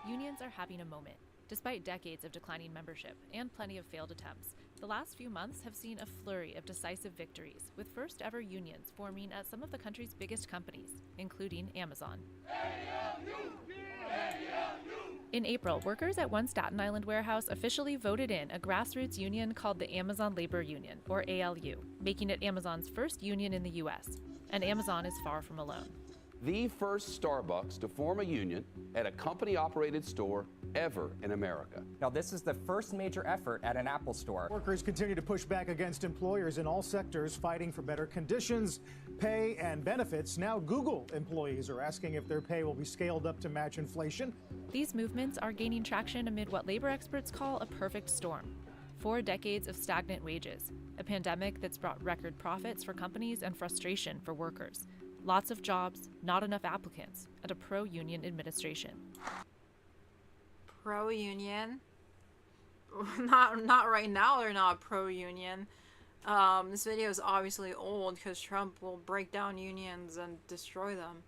Unions are having a moment. Despite decades of declining membership and plenty of failed attempts, the last few months have seen a flurry of decisive victories, with first ever unions forming at some of the country's biggest companies, including Amazon. In April, workers at one Staten Island warehouse officially voted in a grassroots union called the Amazon Labor Union, or ALU, making it Amazon's first union in the U.S., and Amazon is far from alone. The first Starbucks to form a union at a company-operated store ever in America. Now, this is the first major effort at an Apple store. Workers continue to push back against employers in all sectors, fighting for better conditions, pay, and benefits. Now, Google employees are asking if their pay will be scaled up to match inflation. These movements are gaining traction amid what labor experts call a perfect storm. 4 decades of stagnant wages, a pandemic that's brought record profits for companies and frustration for workers. Lots of jobs, not enough applicants, and a pro-union administration. Pro-union? Not right now, they're not pro-union. This video is obviously old because Trump will break down unions and destroy them.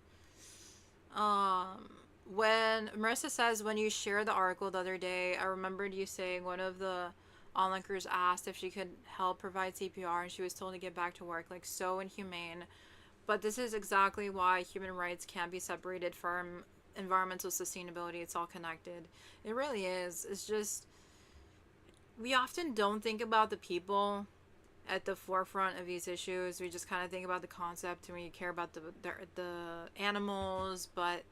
When Marissa says, when you shared the article the other day, I remembered you saying one of the onlookers asked if she could help provide CPR and she was told to get back to work. Like, so inhumane. But this is exactly why human rights can't be separated from environmental sustainability. It's all connected. It really is. It's just, we often don't think about the people at the forefront of these issues. We just kind of think about the concept and we care about the animals, but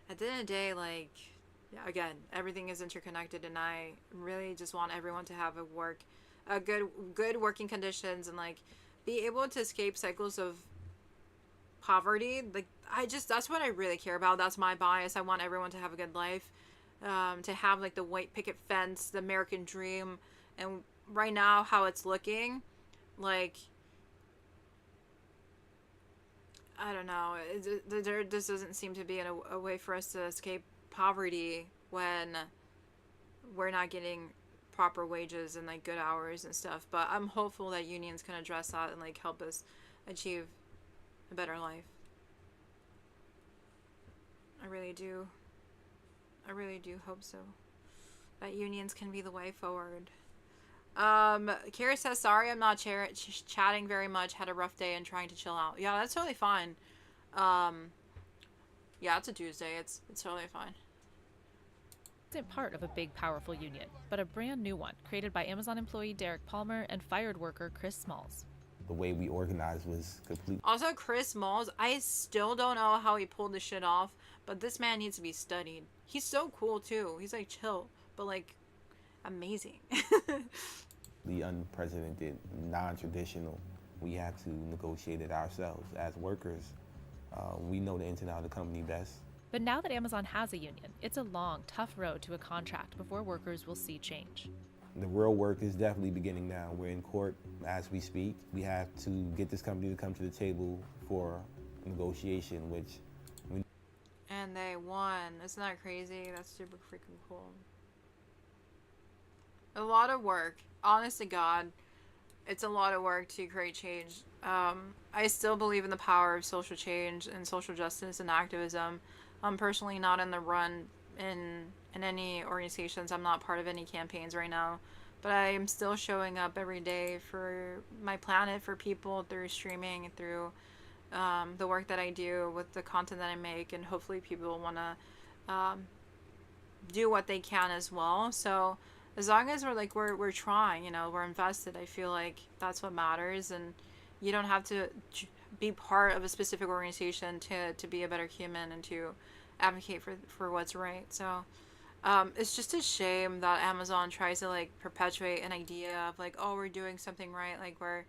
at the end of the day, like, yeah, again, everything is interconnected, and I really just want everyone to have a good working conditions and like be able to escape cycles of poverty. Like, that's what I really care about. That's my bias. I want everyone to have a good life, to have like the white picket fence, the American dream. And right now, how it's looking, like, I don't know, there just doesn't seem to be a way for us to escape poverty when we're not getting proper wages and like good hours and stuff. But I'm hopeful that unions can address that and like help us achieve a better life. I really do hope so, that unions can be the way forward. Kira says, sorry I'm not chatting very much, had a rough day and trying to chill out. Yeah, that's totally fine. Yeah, it's a Tuesday, it's totally fine. Isn't part of a big, powerful union, but a brand new one created by Amazon employee Derek Palmer and fired worker Chris Smalls. The way we organized was complete. Also, Chris Smalls, I still don't know how he pulled this shit off, but this man needs to be studied. He's so cool too. He's like chill, but like amazing. The unprecedented, non-traditional, we have to negotiate it ourselves. As workers, we know the ins and outs of the company best. But now that Amazon has a union, it's a long, tough road to a contract before workers will see change. The real work is definitely beginning now. We're in court as we speak. We have to get this company to come to the table for negotiation, which we... And they won. Isn't that crazy? That's super freaking cool. A lot of work. Honest to God, it's a lot of work to create change. I still believe in the power of social change and social justice and activism. I'm personally not in the run in any organizations. I'm not part of any campaigns right now, but I am still showing up every day for my planet, for people, through streaming, through the work that I do with the content that I make, and hopefully people want to do what they can as well. So as long as we're trying, you know, we're invested, I feel like that's what matters. And you don't have to be part of a specific organization to be a better human and to advocate for what's right. So it's just a shame that Amazon tries to like perpetuate an idea of like, oh, we're doing something right, like we're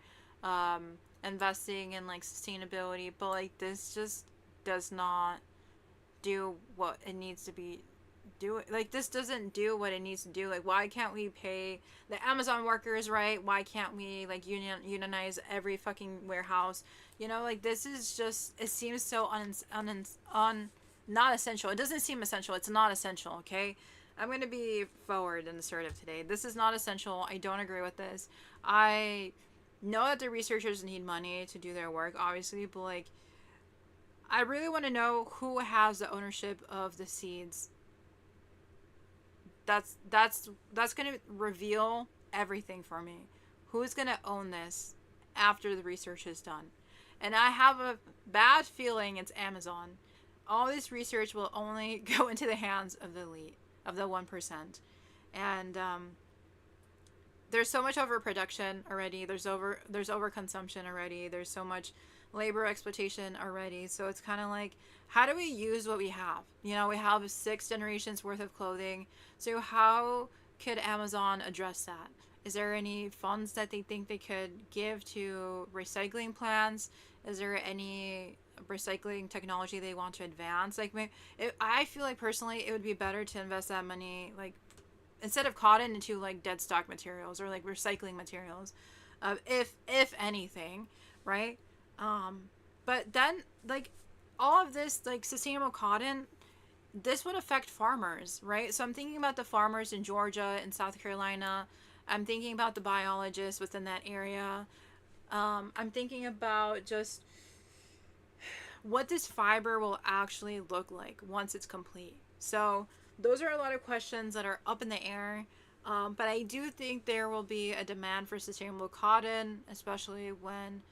investing in like sustainability, but like this just does not do what it needs to be doing. Like, this doesn't do what it needs to do. Like, why can't we pay the Amazon workers right? Why can't we like unionize every fucking warehouse? You know, like, this is just, it seems so not essential. It doesn't seem essential. It's not essential. Okay, I'm going to be forward and assertive today. This is not essential. I don't agree with this. I know that the researchers need money to do their work, obviously, but like, I really want to know who has the ownership of the seeds. That's going to reveal everything for me. Who's going to own this after the research is done? And I have a bad feeling it's Amazon. All this research will only go into the hands of the elite, of the 1%. And there's so much overproduction already. There's overconsumption already. There's so much labor exploitation already. So it's kind of like, how do we use what we have? You know, we have 6 generations worth of clothing. So how could Amazon address that? Is there any funds that they think they could give to recycling plants? Is there any recycling technology they want to advance? Like, I feel like personally it would be better to invest that money, like, instead of cotton, into like dead stock materials or like recycling materials, if anything, right? But then like all of this like sustainable cotton, this would affect farmers, right? So I'm thinking about the farmers in Georgia and South Carolina. I'm thinking about the biologists within that area. I'm thinking about just what this fiber will actually look like once it's complete. So those are a lot of questions that are up in the air. But I do think there will be a demand for sustainable cotton, especially when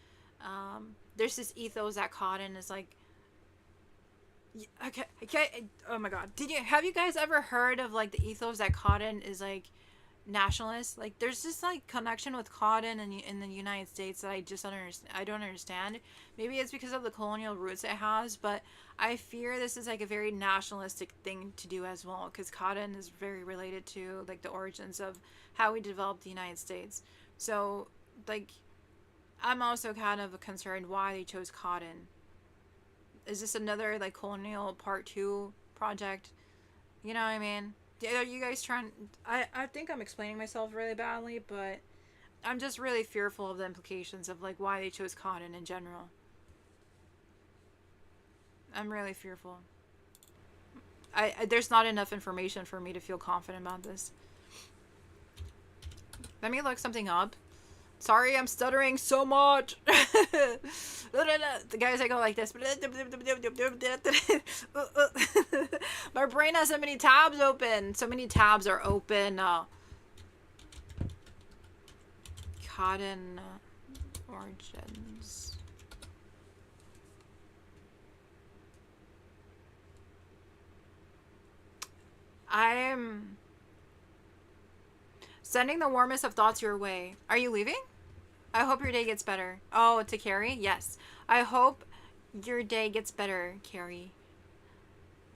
there's this ethos that cotton is like, okay, oh my god, have you guys ever heard of like the ethos that cotton is like nationalist. Like, there's this like connection with cotton in the United States that I just I don't understand. Maybe it's because of the colonial roots it has, but I fear this is like a very nationalistic thing to do as well, because cotton is very related to like the origins of how we developed the United States. So like, I'm also kind of concerned why they chose cotton. Is this another like colonial part 2 project? You know what I mean? Are you guys trying... I think I'm explaining myself really badly, but I'm just really fearful of the implications of like why they chose cotton in general. I'm really fearful. There's not enough information for me to feel confident about this. Let me look something up. Sorry, I'm stuttering so much. The guys, I go like this. My brain has so many tabs open. So many tabs are open. Cotton origins. I'm sending the warmest of thoughts your way. Are you leaving? I hope your day gets better. Oh, to Carrie? Yes. I hope your day gets better, Carrie.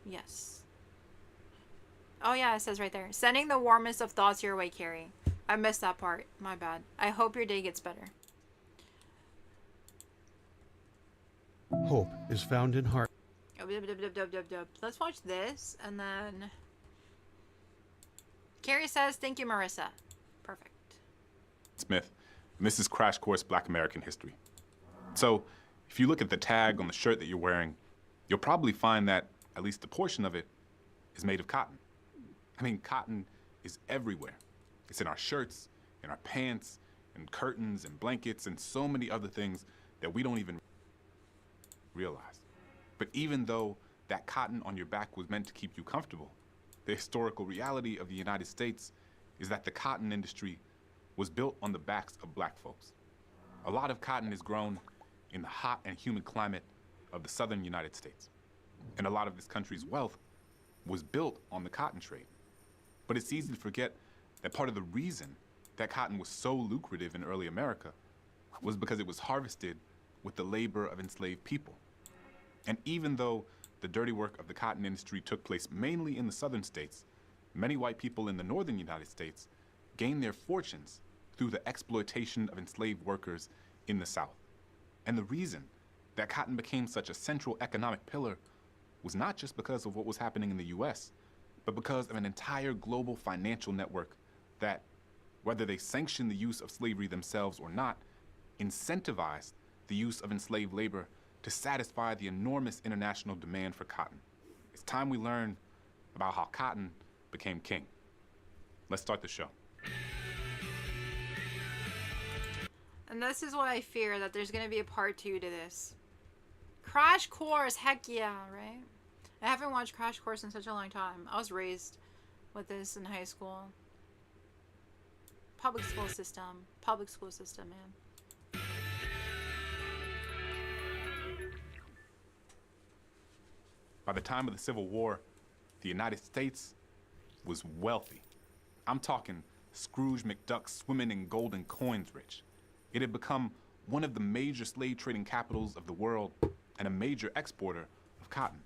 Yes. Oh yeah, it says right there. Sending the warmest of thoughts your way, Carrie. I missed that part. My bad. I hope your day gets better. Hope is found in heart. Let's watch this, and then... Carrie says, thank you, Marissa. Perfect. Smith, and this is Crash Course Black American History. So, if you look at the tag on the shirt that you're wearing, you'll probably find that at least a portion of it is made of cotton. I mean, cotton is everywhere. It's in our shirts, in our pants, in curtains and blankets, and so many other things that we don't even realize. But even though that cotton on your back was meant to keep you comfortable, the historical reality of the United States is that the cotton industry was built on the backs of black folks. A lot of cotton is grown in the hot and humid climate of the southern United States. And a lot of this country's wealth was built on the cotton trade. But it's easy to forget that part of the reason that cotton was so lucrative in early America was because it was harvested with the labor of enslaved people. And even though the dirty work of the cotton industry took place mainly in the southern states, many white people in the northern United States gained their fortunes through the exploitation of enslaved workers in the South. And the reason that cotton became such a central economic pillar was not just because of what was happening in the US, but because of an entire global financial network that, whether they sanctioned the use of slavery themselves or not, incentivized the use of enslaved labor to satisfy the enormous international demand for cotton. It's time we learn about how cotton became king. Let's start the show. And this is what I fear, that there's going to be a part 2 to this. Crash Course, heck yeah, right? I haven't watched Crash Course in such a long time. I was raised with this in high school. Public school system, man. By the time of the Civil War, the United States was wealthy. I'm talking Scrooge McDuck swimming in golden coins rich. It had become one of the major slave trading capitals of the world and a major exporter of cotton.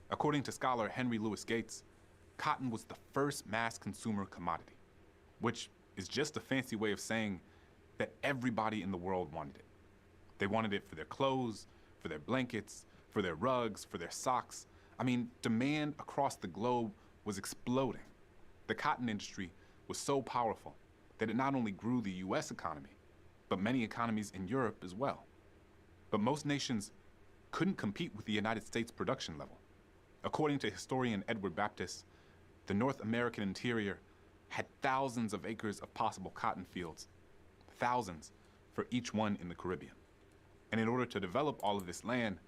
According to scholar Henry Louis Gates, cotton was the first mass consumer commodity, which is just a fancy way of saying that everybody in the world wanted it. They wanted it for their clothes, for their blankets, for their rugs, for their socks. I mean, demand across the globe was exploding. The cotton industry was so powerful that it not only grew the US economy, but many economies in Europe as well. But most nations couldn't compete with the United States production level. According to historian Edward Baptist, the North American interior had thousands of acres of possible cotton fields, thousands for each one in the Caribbean. And in order to develop all of this land,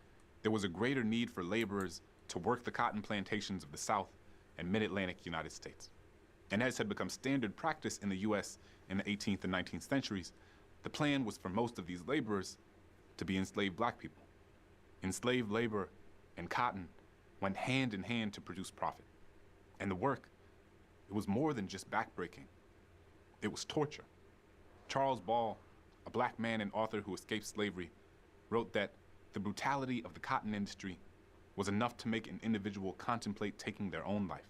there was a greater need for laborers to work the cotton plantations of the South and mid-Atlantic United States. And as had become standard practice in the US in the 18th and 19th centuries, the plan was for most of these laborers to be enslaved black people. Enslaved labor and cotton went hand in hand to produce profit. And the work, it was more than just backbreaking. It was torture. Charles Ball, a black man and author who escaped slavery, wrote that the brutality of the cotton industry was enough to make an individual contemplate taking their own life.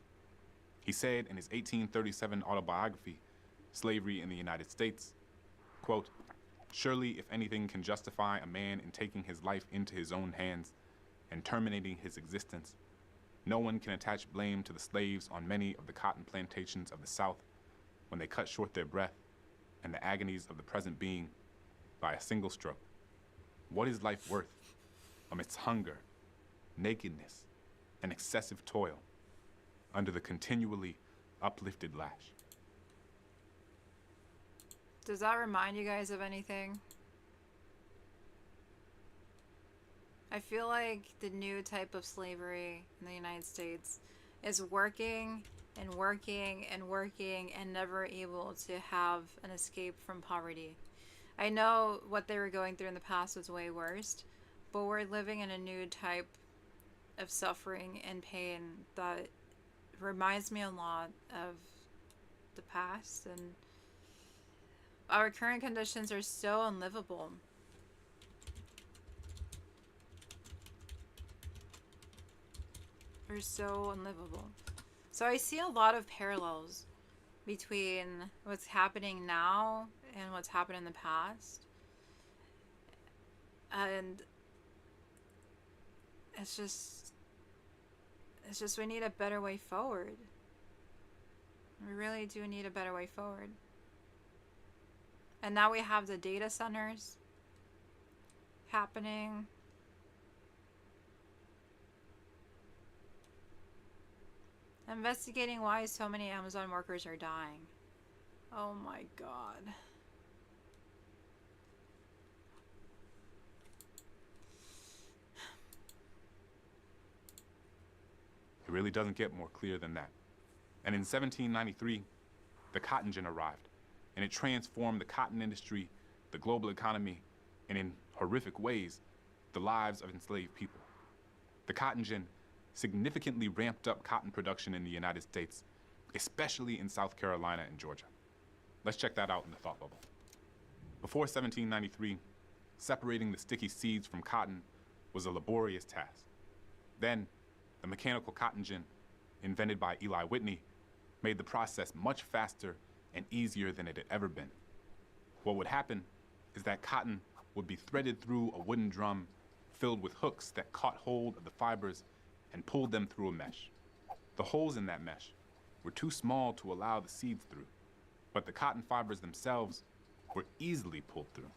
He said in his 1837 autobiography, Slavery in the United States, quote, "Surely if anything can justify a man in taking his life into his own hands and terminating his existence, no one can attach blame to the slaves on many of the cotton plantations of the South when they cut short their breath and the agonies of the present being by a single stroke. What is life worth amidst hunger, nakedness, and excessive toil under the continually uplifted lash?" Does that remind you guys of anything? I feel like the new type of slavery in the United States is working and working and working and never able to have an escape from poverty. I know what they were going through in the past was way worse, but we're living in a new type of suffering and pain that reminds me a lot of the past, and our current conditions are so unlivable. They're so unlivable. So I see a lot of parallels between what's happening now and what's happened in the past. And it's just we need a better way forward. We really do need a better way forward. And now we have the data centers happening. Investigating why so many Amazon workers are dying. Oh my god. It really doesn't get more clear than that. And in 1793, the cotton gin arrived, and it transformed the cotton industry, the global economy, and in horrific ways, the lives of enslaved people. The cotton gin significantly ramped up cotton production in the United States, especially in South Carolina and Georgia. Let's check that out in the thought bubble. Before 1793, separating the sticky seeds from cotton was a laborious task. Then, the mechanical cotton gin, invented by Eli Whitney, made the process much faster and easier than it had ever been. What would happen is that cotton would be threaded through a wooden drum filled with hooks that caught hold of the fibers and pulled them through a mesh. The holes in that mesh were too small to allow the seeds through, but the cotton fibers themselves were easily pulled through.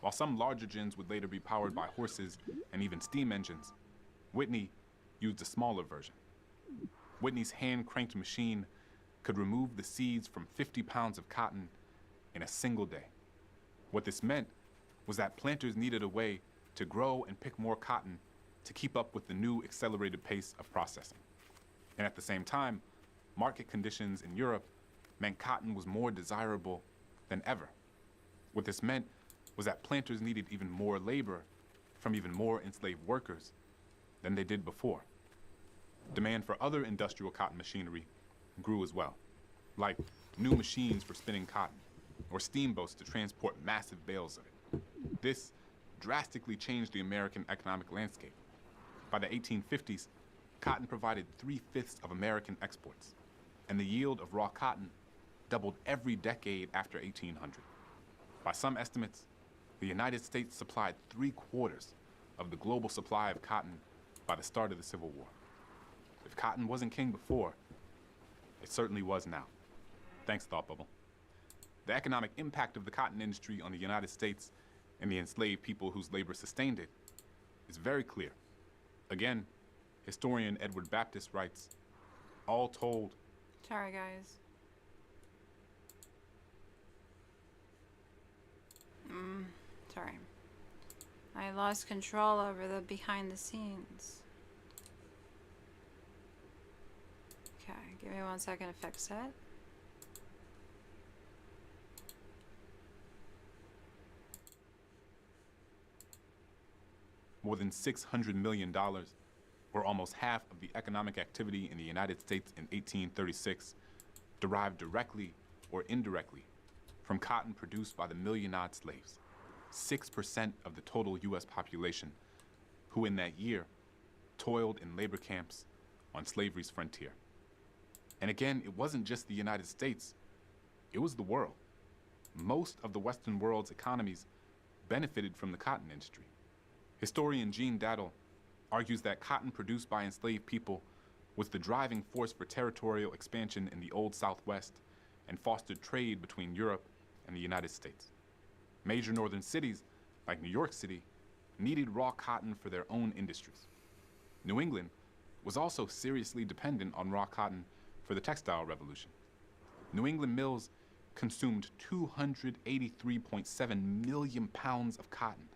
While some larger gins would later be powered by horses and even steam engines, Whitney used a smaller version. Whitney's hand-cranked machine could remove the seeds from 50 pounds of cotton in a single day. What this meant was that planters needed a way to grow and pick more cotton to keep up with the new accelerated pace of processing. And at the same time, market conditions in Europe meant cotton was more desirable than ever. What this meant was that planters needed even more labor from even more enslaved workers than they did before. Demand for other industrial cotton machinery grew as well, like new machines for spinning cotton or steamboats to transport massive bales of it. This drastically changed the American economic landscape. By the 1850s, cotton provided 3/5 of American exports, and the yield of raw cotton doubled every decade after 1800. By some estimates, the United States supplied 3/4 of the global supply of cotton by the start of the Civil War. If cotton wasn't king before, it certainly was now. Thanks, Thought Bubble. The economic impact of the cotton industry on the United States and the enslaved people whose labor sustained it is very clear. Again, historian Edward Baptist writes, all told, Sorry, guys. Sorry. I lost control over the behind the scenes. Okay, give me 1 second to fix it. more than $600 million, or almost half of the economic activity in the United States in 1836, derived directly or indirectly from cotton produced by the million-odd slaves, 6% of the total U.S. population, who in that year toiled in labor camps on slavery's frontier. And again, it wasn't just the United States, it was the world. Most of the Western world's economies benefited from the cotton industry. Historian Gene Daddle argues that cotton produced by enslaved people was the driving force for territorial expansion in the Old Southwest and fostered trade between Europe and the United States. Major northern cities, like New York City, needed raw cotton for their own industries. New England was also seriously dependent on raw cotton for the textile revolution. New England mills consumed 283.7 million pounds of cotton,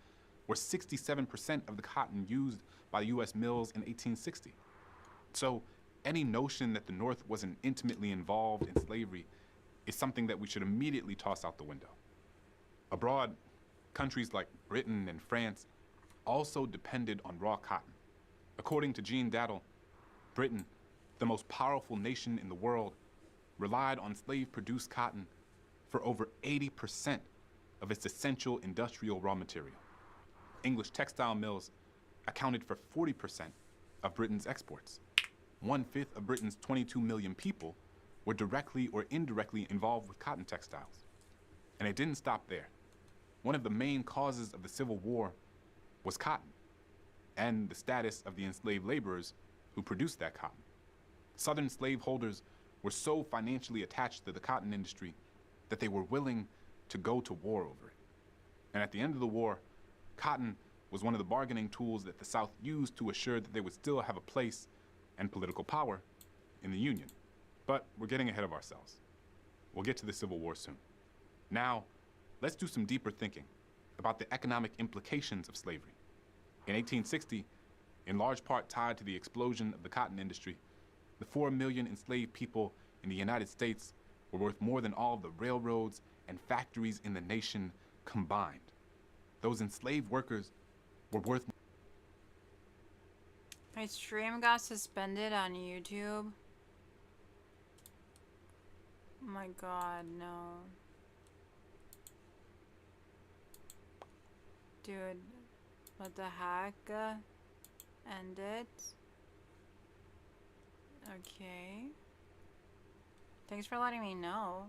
or 67% of the cotton used by U.S. mills in 1860. So any notion that the North wasn't intimately involved in slavery is something that we should immediately toss out the window. Abroad, countries like Britain and France also depended on raw cotton. According to Gene Daddle, Britain, the most powerful nation in the world, relied on slave-produced cotton for over 80% of its essential industrial raw material. English textile mills accounted for 40% of Britain's exports. 1/5 of Britain's 22 million people were directly or indirectly involved with cotton textiles. And it didn't stop there. One of the main causes of the Civil War was cotton and the status of the enslaved laborers who produced that cotton. Southern slaveholders were so financially attached to the cotton industry that they were willing to go to war over it. And at the end of the war, cotton was one of the bargaining tools that the South used to assure that they would still have a place and political power in the Union. But we're getting ahead of ourselves. We'll get to the Civil War soon. Now, let's do some deeper thinking about the economic implications of slavery. In 1860, in large part tied to the explosion of the cotton industry, the 4 million enslaved people in the United States were worth more than all of the railroads and factories in the nation combined. Those enslaved workers were worth... My stream got suspended on YouTube. Oh my god, no. Dude, what the heck? End it. Okay. Thanks for letting me know.